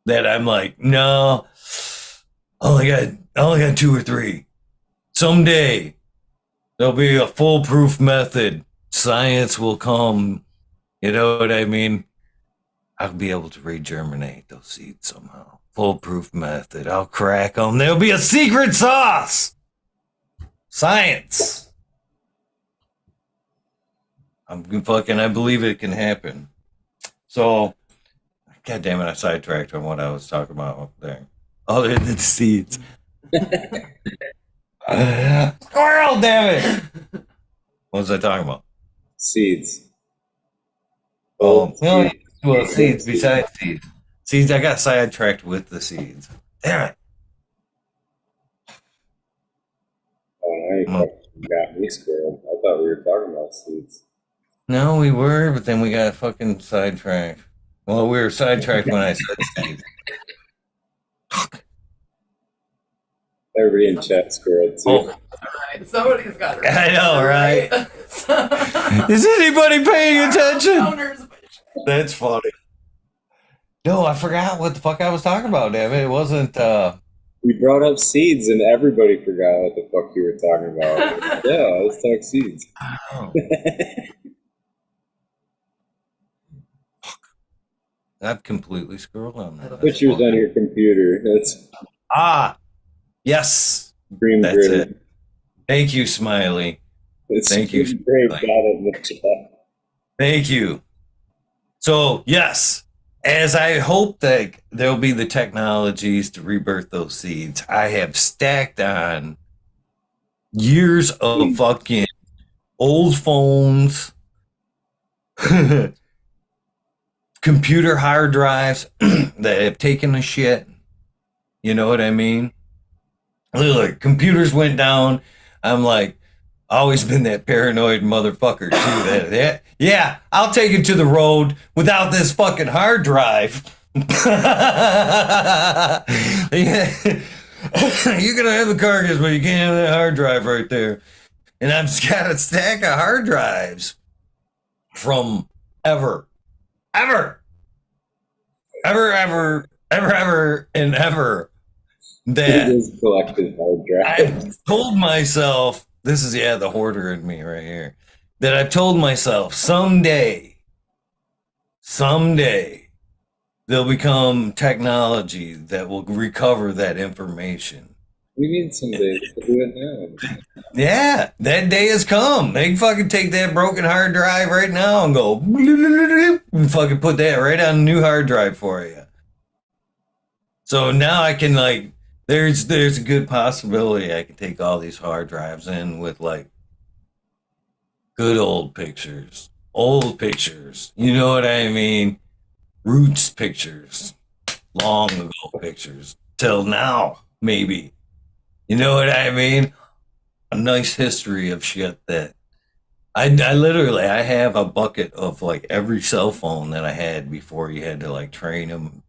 A: That I'm like, no, I only got two or three. Someday there'll be a foolproof method. Science will come. You know what I mean? I'll be able to regerminate those seeds somehow. Foolproof method. I'll crack them. There'll be a secret sauce. Science. I believe it can happen. So, God damn it, I sidetracked on what I was talking about up there. Other than the seeds. Squirrel, damn it! What was I talking about?
C: Seeds.
A: Oh, well, seeds besides seeds. Seeds, I got sidetracked with the seeds. Damn it.
C: Oh, now you got me scared. I thought we were talking about seeds.
A: No, we were, but then we got fucking sidetracked. Well, we were sidetracked when I said seeds.
C: Everybody in chat squirrel too.
A: Oh,
D: Right. Somebody's got it.
A: I know, right? Is anybody paying attention? That's funny. No, I forgot what the fuck I was talking about, damn it. It wasn't,
C: We brought up seeds and everybody forgot what the fuck you were talking about. Yeah, let's talk seeds.
A: oh, I've completely scrolled on that. That's
C: Pictures
A: funny.
C: on your computer. That's
A: Yes.
C: Dream
A: That's
C: Great.
A: it. Thank you, Smiley.
C: It's
A: Thank you.
C: Great. Got it in the chat.
A: Thank you. So, yes, as I hope that there'll be the technologies to rebirth those seeds, I have stacked on years of fucking old phones, computer hard drives that have taken a shit. You know what I mean? Look, computers went down. I'm like, always been that paranoid motherfucker too. Yeah, I'll take it to the road without this fucking hard drive. Yeah. You can have the carcass, but you can't have that hard drive right there. And I've just got a stack of hard drives from ever, and ever.
C: It
A: That
C: is collected hard drive.
A: I've told myself, this is, the hoarder in me right here, that I've told myself someday, there'll become technology that will recover that information.
C: We need someday to do it now.
A: Yeah, that day has come. They can fucking take that broken hard drive right now and go, and fucking put that right on a new hard drive for you. So now I can, like, there's a good possibility I can take all these hard drives in with, like, good old pictures. You know what I mean? Roots pictures. Long ago pictures. Till now, maybe. You know what I mean? A nice history of shit that I have a bucket of, like, every cell phone that I had before you had to, like, trade them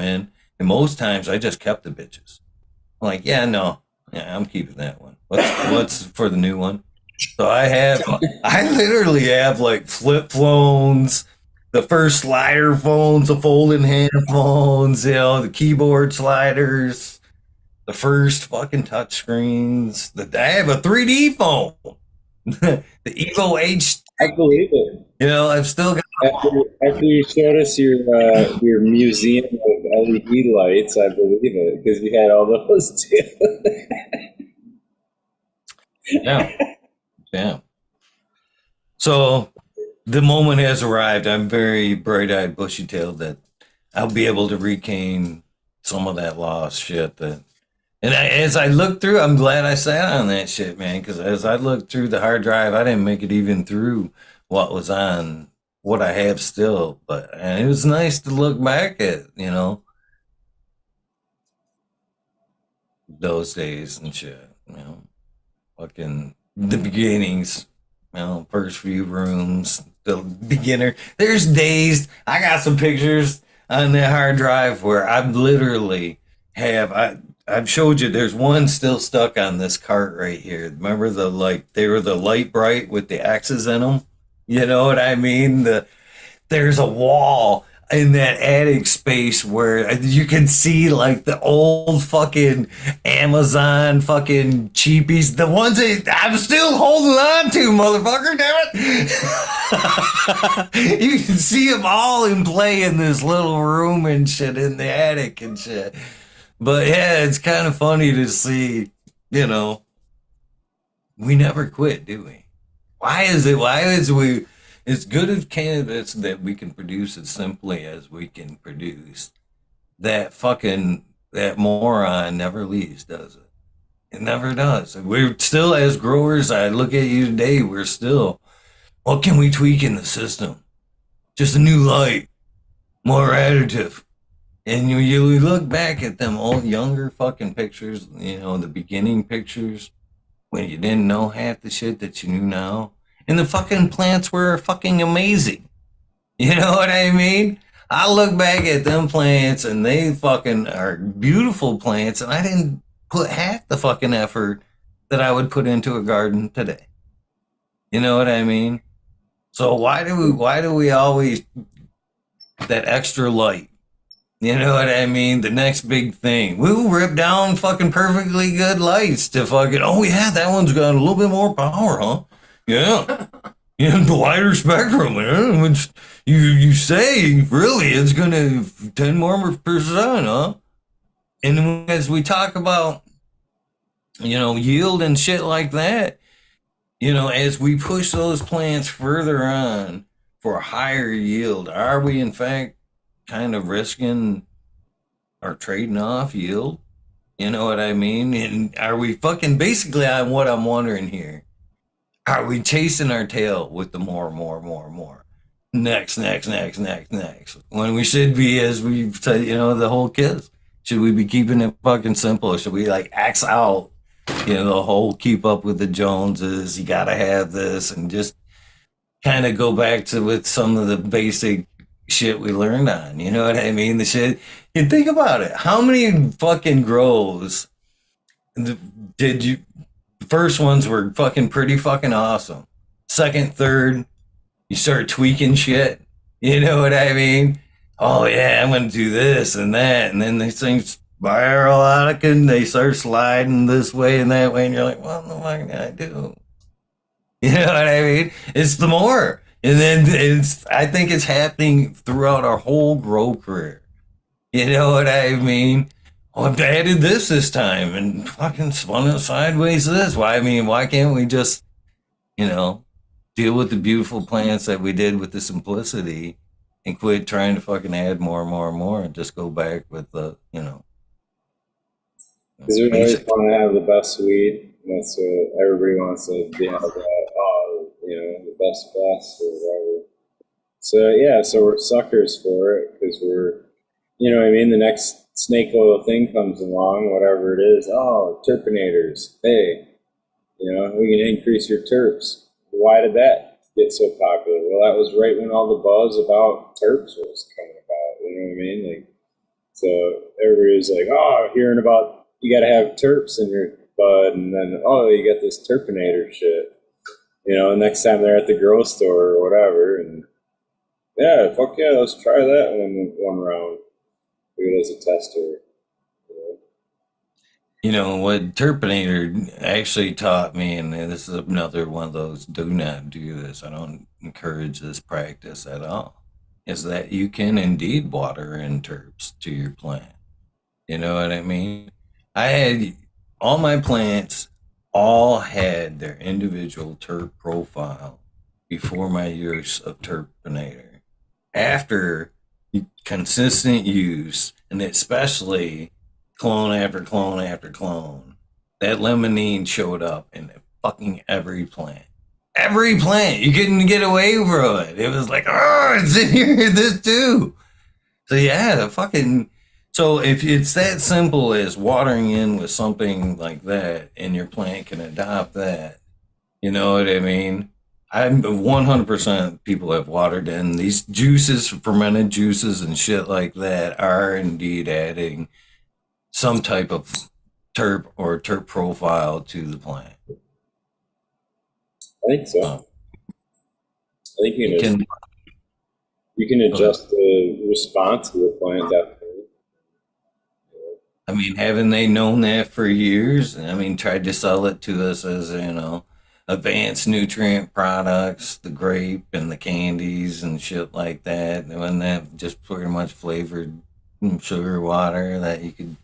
A: in. And most times I just kept the bitches. I'm like, I'm keeping that one. What's for the new one? So I literally have, like, flip phones, the first slider phones, the folding hand phones, the keyboard sliders, the first fucking touch screens. I have a 3D phone, the Evo H.
C: I believe it.
A: I've still got.
C: After you showed us your museum of LED lights, I believe it because you had all those too.
A: Yeah. So the moment has arrived. I'm very bright-eyed, bushy-tailed that I'll be able to regain some of that lost shit. As I look through, I'm glad I sat on that shit, man, because as I looked through the hard drive, I didn't make it even through what was on what I have still. And it was nice to look back at, those days and shit, fucking the beginnings, first few rooms, the beginner. There's days, I got some pictures on the hard drive where I've literally I've showed you, there's one still stuck on this cart right here. Remember they were the light bright with the X's in them? You know what I mean? There's a wall in that attic space where you can see like the old fucking Amazon fucking cheapies, the ones that I'm still holding on to, motherfucker, damn it. You can see them all in play in this little room and shit in the attic and shit. But yeah, it's kind of funny to see, we never quit, do we? Why is we as good as candidates that we can produce as simply as we can produce? That moron never leaves, does it? It never does. We're still, as growers, I look at you today, we're still, what can we tweak in the system? Just a new light, more additive. And you look back at them old younger fucking pictures, the beginning pictures, when you didn't know half the shit that you knew now. And the fucking plants were fucking amazing. You know what I mean? I look back at them plants and they fucking are beautiful plants, and I didn't put half the fucking effort that I would put into a garden today. You know what I mean? So why do we always that extra light? You know what I mean? The next big thing. We'll rip down fucking perfectly good lights to fucking, oh yeah, that one's got a little bit more power, huh? Yeah. Yeah, the lighter spectrum, man. Which you say, really, it's going to 10 more percent, huh? And as we talk about, yield and shit like that, as we push those plants further on for higher yield, are we in fact kind of risking or trading off yield? You know what I mean? And are we fucking, basically, what I'm wondering here, are we chasing our tail with the more? Next. When we should be, as we've said, the whole kiss. Should we be keeping it fucking simple? Should we like X out, the whole keep up with the Joneses, you gotta have this, and just kind of go back to with some of the basic shit we learned on, you know what I mean? The shit, you think about it. How many fucking grows did you, first ones were fucking pretty fucking awesome. Second, third, you start tweaking shit. You know what I mean? Oh yeah, I'm gonna do this and that, and then these things spiral out of and they start sliding this way and that way, and you're like, what the fuck did I do? You know what I mean? It's the more. And then I think it's happening throughout our whole grow career. You know what I mean? Oh, I've added this time and fucking spun it sideways this. Why can't we just, deal with the beautiful plants that we did with the simplicity and quit trying to fucking add more and just go back with the,
C: Because we always want to have the best weed. That's what everybody wants to be able to, the best or whatever. So, yeah, so we're suckers for it because we're, the next snake oil thing comes along, whatever it is. Oh, terpenators. Hey, we can increase your terps. Why did that get so popular? Well, that was right when all the buzz about terps was coming about. You know what I mean? Like, so everybody was like, oh, hearing about you got to have terps in your bud, and then, oh, you got this terpenator shit. Next time they're at the grocery store or whatever, and yeah, fuck yeah, let's try that one round. Do it as a tester.
A: What Terpinator actually taught me, and this is another one of those, do not do this, I don't encourage this practice at all, is that you can indeed water in terps to your plant. You know what I mean? I had all my plants all had their individual terp profile before my use of Terpinator. After consistent use, and especially clone after clone after clone, that limonene showed up in fucking every plant. Every plant. You couldn't get away from it. It was like, oh, it's in here, this too. So yeah, So if it's that simple as watering in with something like that, and your plant can adopt that, you know what I mean? I'm 100% people have watered in these juices, fermented juices and shit like that are indeed adding some type of terp profile to the plant.
C: I think so.
A: Uh,
C: I think
A: you can,
C: you can adjust the response to the plant definitely.
A: I mean, haven't they known that for years? I mean, tried to sell it to us as, advanced nutrient products, the grape and the candies and shit like that. And when that just pretty much flavored sugar water that you could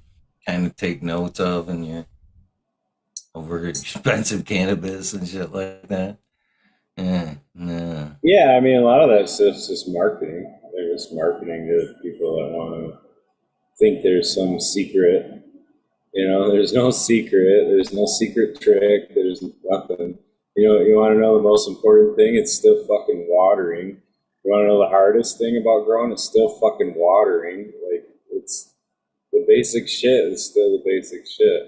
A: kind of take notes of in your over expensive cannabis and shit like that. Yeah, no.
C: Yeah, I mean, a lot of that stuff's just marketing. They're just marketing to people that want to think there's some secret. There's no secret. There's no secret trick. There's nothing. You want to know the most important thing? It's still fucking watering. You want to know the hardest thing about growing? It's still fucking watering. Like, it's the basic shit. It's still the basic shit.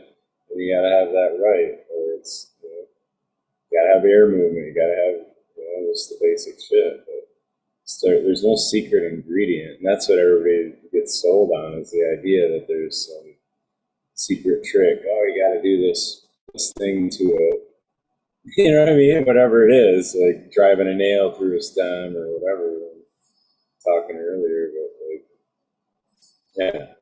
C: And you gotta have that right. Or you gotta have air movement. You gotta have, just the basic shit. But there's no secret ingredient. And that's what everybody gets sold on, is the idea that there's some secret trick. Oh, you got to do this thing to it. You know what I mean? Whatever it is, like driving a nail through a stem or whatever. Talking earlier, but yeah,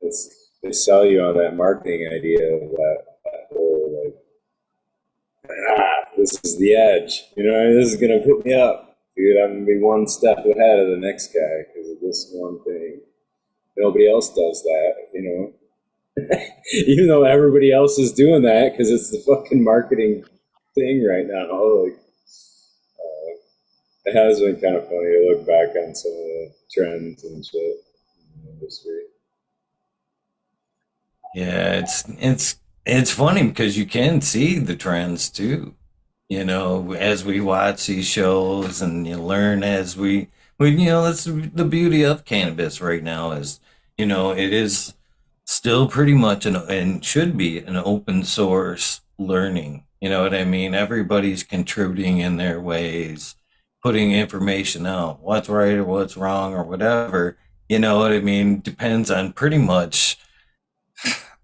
C: they sell you on that marketing idea of that whole this is the edge. This is gonna put me up, dude. I'm gonna be one step ahead of the next guy because of this one thing. Nobody else does that, even though everybody else is doing that because it's the fucking marketing thing right now. It has been kind of funny to look back on some of the trends and shit in the industry.
A: Yeah, it's funny because you can see the trends too. As we watch these shows and you learn as that's the beauty of cannabis right now is, it is still pretty much and should be an open source learning. You know what I mean? Everybody's contributing in their ways, putting information out, what's right or what's wrong or whatever. You know what I mean? Depends on pretty much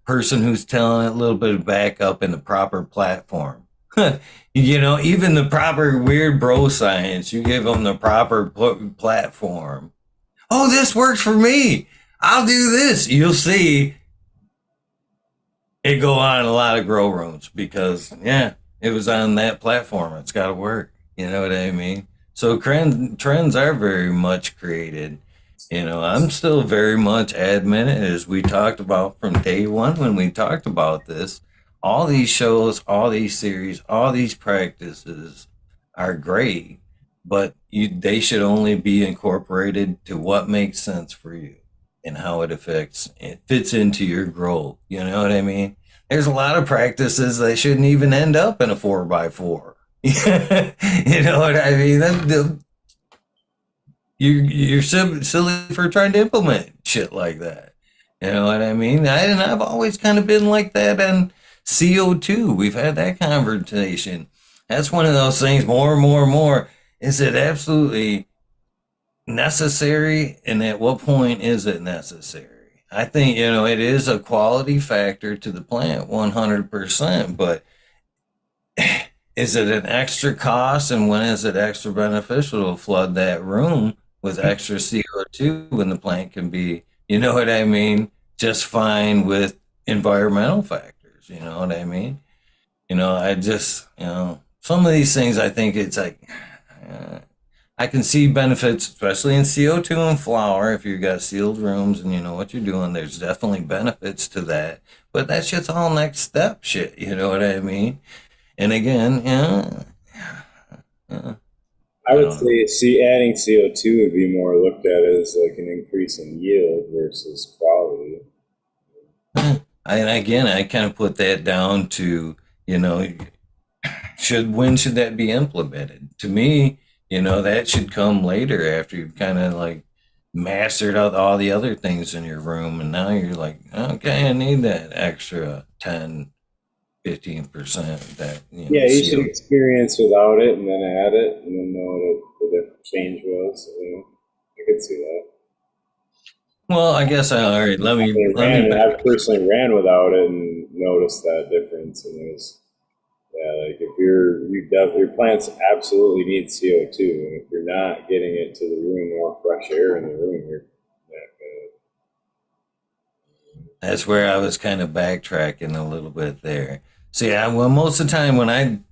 A: person who's telling it, a little bit of backup in the proper platform. Even the proper weird bro science, you give them the proper platform. Oh, this works for me. I'll do this. You'll see it go on a lot of grow rooms because, it was on that platform. It's got to work. You know what I mean? So trends are very much created. I'm still very much adamant, as we talked about from day one when we talked about this. All these shows, all these series, all these practices are great, but they should only be incorporated to what makes sense for you and how it fits into your growth. You know what I mean? There's a lot of practices that shouldn't even end up in a 4x4. You know what I mean? You're silly for trying to implement shit like that. You know what I mean? And I've always kind of been like that on CO2. We've had that conversation. That's one of those things, more and more and more. Is it absolutely necessary? And at what point is it necessary? I think, it is a quality factor to the plant, 100%. But is it an extra cost? And when is it extra beneficial to flood that room with extra CO2 when the plant can be, you know what I mean, just fine with environmental factors? You know what I mean? I just, some of these things, I think it's like, I can see benefits, especially in CO2 and flower. If you've got sealed rooms and you know what you're doing, there's definitely benefits to that. But that's just all next step shit. You know what I mean? And again,
C: I would say adding CO2 would be more looked at as like an increase in yield versus quality.
A: And again, I kind of put that down to, when should that be implemented? To me, that should come later after you've kind of mastered out all the other things in your room, and now you're like, okay, I need that extra 10-15% that
C: Yeah, you should
A: CO.
C: experience without it and then add it and then know what the change was. I could see that.
A: Well, I guess all right. Let me
C: I personally ran without it and noticed that difference. And it was, yeah, like if your plants absolutely need CO2, and if you're not getting it to the room or fresh air in the room, you're not
A: That's where I was kind of backtracking a little bit there. See, well, most of the time when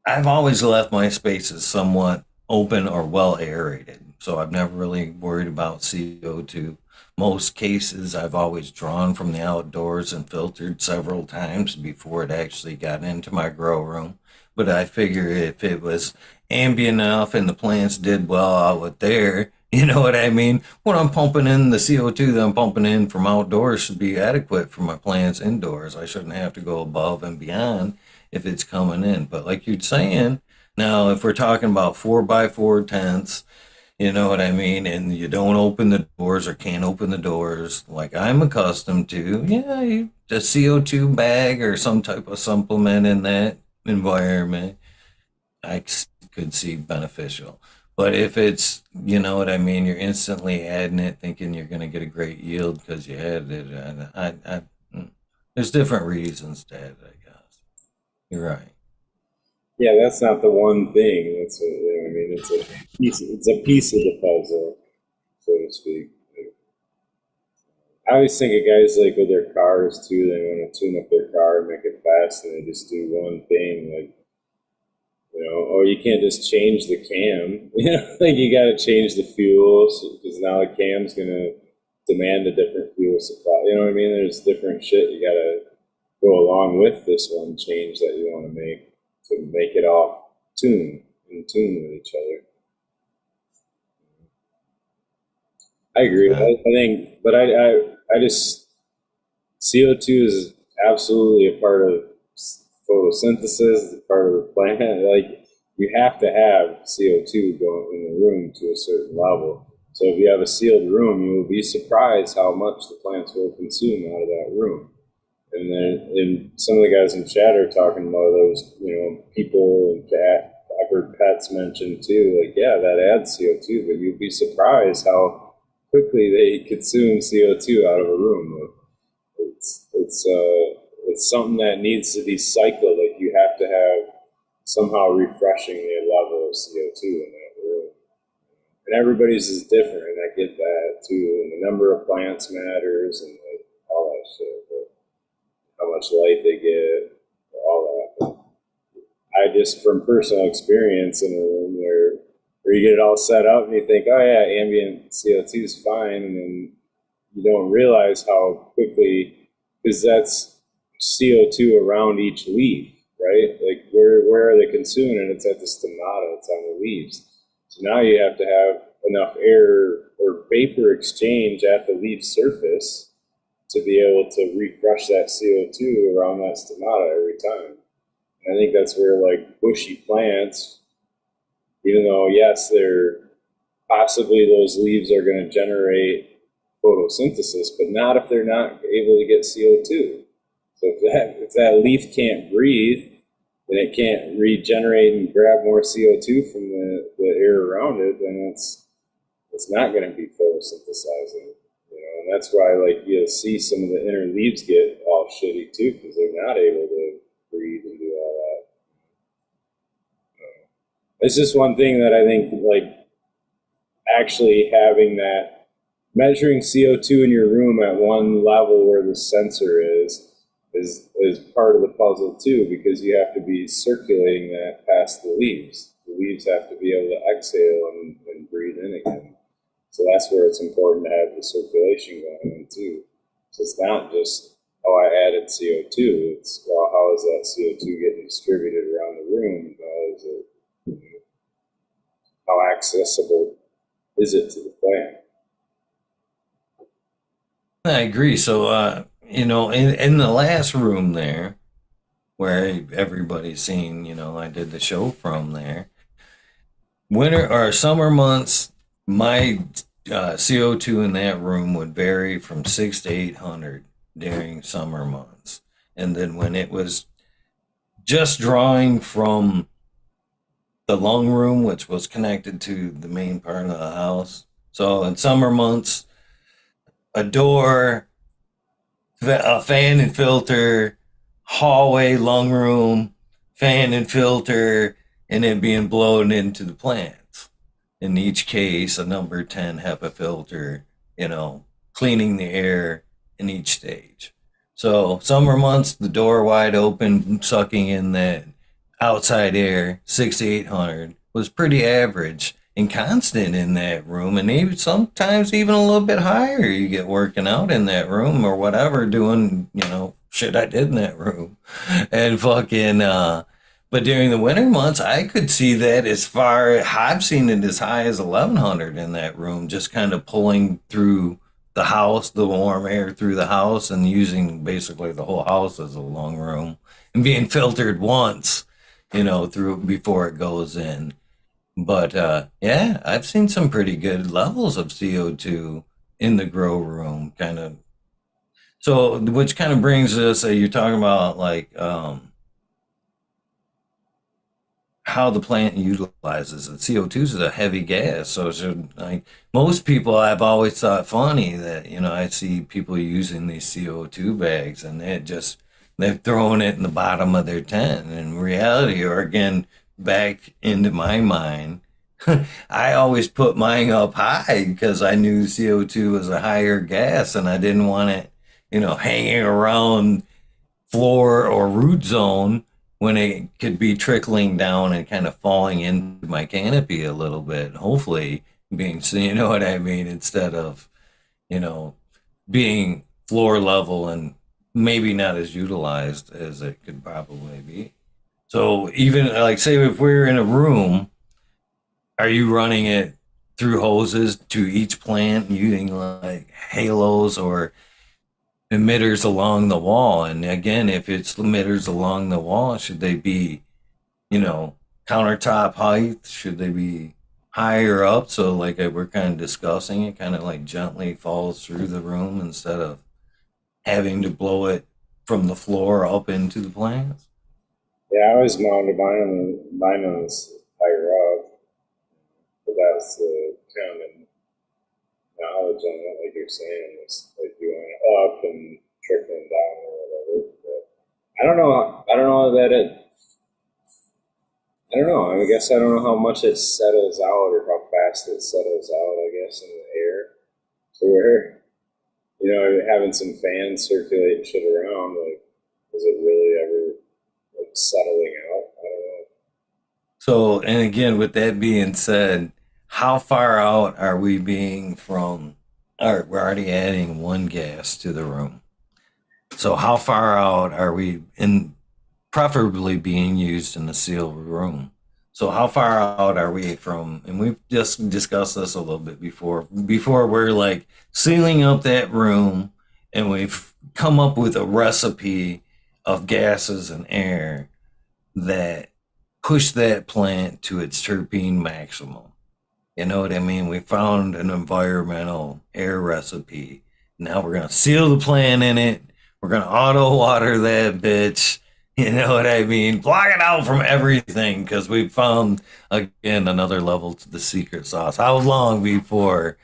A: I've always left my spaces somewhat open or well aerated, so I've never really worried about CO2. Most cases, I've always drawn from the outdoors and filtered several times before it actually got into my grow room. But I figure if it was ambient enough and the plants did well out there, you know what I mean? When I'm pumping in the CO2 that I'm pumping in from outdoors should be adequate for my plants indoors. I shouldn't have to go above and beyond if it's coming in. But like you're saying, now if we're talking about 4x4 tents, you know what I mean, and you don't open the doors or can't open the doors like I'm accustomed to, yeah, the CO2 bag or some type of supplement in that environment, I could see beneficial. But if it's, you know what I mean, you're instantly adding it thinking you're going to get a great yield because you had it. There's different reasons to add it, I guess. You're right.
C: Yeah, that's not the one thing. It's a piece of the puzzle, so to speak. I always think of guys like with their cars too. They want to tune up their car and make it fast, and they just do one thing, like or you can't just change the cam. Like you got to change the fuel because now the cam's gonna demand a different fuel supply. You know what I mean? There's different shit you got to go along with this one change that you want to make it all in tune with each other. I agree. I think, but I just CO2 is absolutely a part of photosynthesis, it's a part of the plant. Like you have to have CO2 going in the room to a certain level. So if you have a sealed room, you will be surprised how much the plants will consume out of that room. And some of the guys in chat are talking about those, people and I've heard pets mentioned too. Like, yeah, that adds CO2, but you'd be surprised how quickly they consume CO2 out of a room. It's something that needs to be cycled. Like you have to have somehow refreshing the level of CO2 in that room. And everybody's is different, and I get that too. And the number of plants matters, and like all that shit. But how much light they get, all that. I just, from personal experience in a room where you get it all set up and you think, oh yeah, ambient CO2 is fine, and then you don't realize how quickly, because that's CO2 around each leaf, right? Like where are they consuming it? It's at the stomata, it's on the leaves. So now you have to have enough air or vapor exchange at the leaf surface to be able to refresh that CO2 around that stomata every time. And I think that's where like bushy plants, even though yes, they're possibly those leaves are going to generate photosynthesis, but not if they're not able to get CO2. So if that leaf can't breathe, then it can't regenerate and grab more CO2 from the air around it, then it's not going to be photosynthesizing. And that's why like you'll see some of the inner leaves get all shitty too, because they're not able to breathe and do all that. It's just one thing that I think like actually having that measuring CO2 in your room at one level where the sensor is part of the puzzle too, because you have to be circulating that past the leaves. The leaves have to be able to exhale and breathe in again. So that's where it's important to have the circulation going on too. So it's not just, oh, I added CO2. It's, well, how is that CO2 getting distributed around the room? How accessible is it to the plant?
A: I agree. So, in the last room there, where everybody's seen, I did the show from there. Winter or summer months, my CO2 in that room would vary from 6 to 800 during summer months. And then when it was just drawing from the lung room, which was connected to the main part of the house. So in summer months, a door, a fan and filter, hallway, lung room, fan and filter, and it being blown into the plants. In each case, a number 10 HEPA filter, cleaning the air in each stage. So summer months, the door wide open, sucking in that outside air, 6 to 800 was pretty average and constant in that room, and even sometimes even a little bit higher. You get working out in that room or whatever, doing shit I did in that room, and fucking. But during the winter months, I could see that as far. I've seen it as high as 1100 in that room, just kind of pulling through the house, the warm air through the house, and using basically the whole house as a long room and being filtered once, through before it goes in. But yeah, I've seen some pretty good levels of CO2 in the grow room, kind of. So, which kind of brings us, you're talking about like how the plant utilizes it. CO2 is a heavy gas, so it should, like most people, I've always thought funny that I see people using these CO2 bags and they're throwing it in the bottom of their tent. In reality, or again, back into my mind, I always put mine up high because I knew CO2 was a higher gas and I didn't want it, hanging around floor or root zone when it could be trickling down and kind of falling into my canopy a little bit, hopefully being, so you know what I mean, instead of, you know, being floor level and maybe not as utilized as it could probably be. So even like say if we're in a room, are you running it through hoses to each plant using like halos or emitters along the wall? And again, if it's emitters along the wall, should they be, countertop height? Should they be higher up? So like we're kind of discussing, it kind of like gently falls through the room instead of having to blow it from the floor up into the plants.
C: Yeah, I always mounted mine was higher up, but that's the kind of knowledge on it, like you're saying, is like you want up and trickling down or whatever. But I don't know that it. I don't know. I guess I don't know how much it settles out or how fast it settles out. I guess in the air, so where having some fans circulating shit around, like, is it really ever like settling out? I don't know.
A: So, and again, with that being said, how far out are we being from? All right, we're already adding one gas to the room. So, how far out are we in, preferably being used in a sealed room? So, how far out are we from? And we've just discussed this a little bit before. Before we're like sealing up that room, and we've come up with a recipe of gases and air that push that plant to its terpene maximum. You know what I mean? We found an environmental air recipe. Now we're going to seal the plant in it. We're going to auto water that bitch. You know what I mean? Block it out from everything because we found, again, another level to the secret sauce. How long before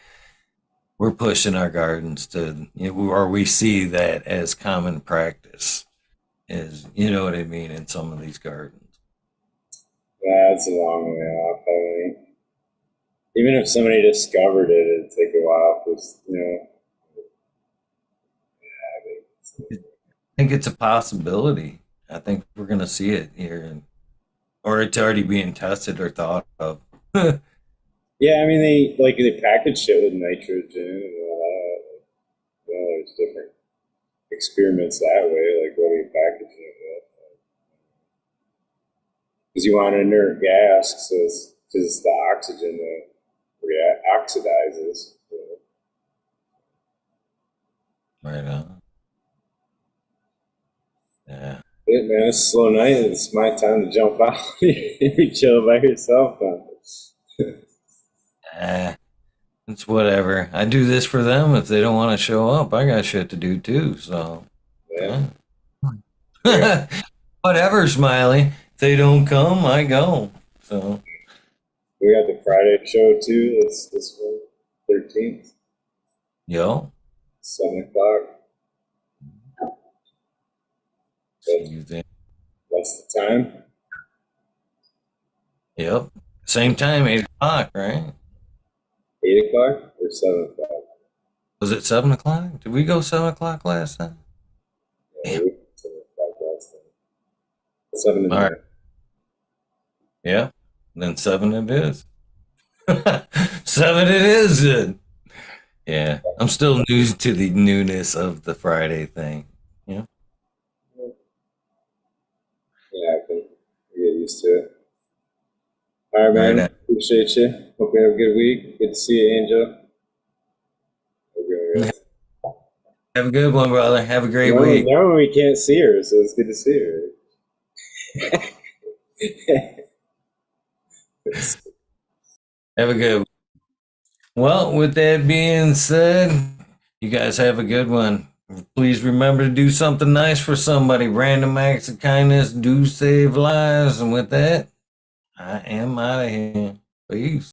A: we're pushing our gardens to, or we see that as common practice? Is, you know what I mean, in some of these gardens.
C: That's a long way off. I mean, even if somebody discovered it, it'd take a while. Because
A: I think it's a possibility. I think we're going to see it here, or it's already being tested or thought of.
C: yeah, I mean they package shit with nitrogen and all that. There's different experiments that way. Like what are you packaging it with? Because you want inert gas, so it's the oxygen that oxidizes.
A: Right on. Yeah.
C: Yeah, man, it's a slow night. It's my time to jump out. You be chill by yourself.
A: Eh, It's whatever. I do this for them. If they don't want to show up, I got shit to do too. So,
C: Yeah.
A: yeah. Whatever, Smiley. If they don't come, I go. So,
C: We got the Friday show too. That's this one, 13th,
A: yo.
C: 7 o'clock.
A: See you there.
C: That's the time.
A: Yep. Same time, 8 o'clock, right?
C: 8 o'clock or 7 o'clock?
A: Was it 7 o'clock? Did we go 7 o'clock last time?
C: Yeah, we went 7 o'clock last time. 7 and
A: All
C: 9.
A: right. Yeah. Then 7 it is. 7 it is then. Yeah. I'm still new to the newness of the Friday thing. Yeah.
C: Yeah, I think we get used to it. All right, man.
A: Right.
C: Appreciate you. Hope you have a good week. Good to see you, Angel. Okay,
A: Have a good one, brother. Have a great week.
C: now we can't see her, so it's good to see her.
A: Have a good one. Well, with that being said, you guys have a good one. Please remember to do something nice for somebody. Random acts of kindness do save lives. And with that, I am out of here. Peace.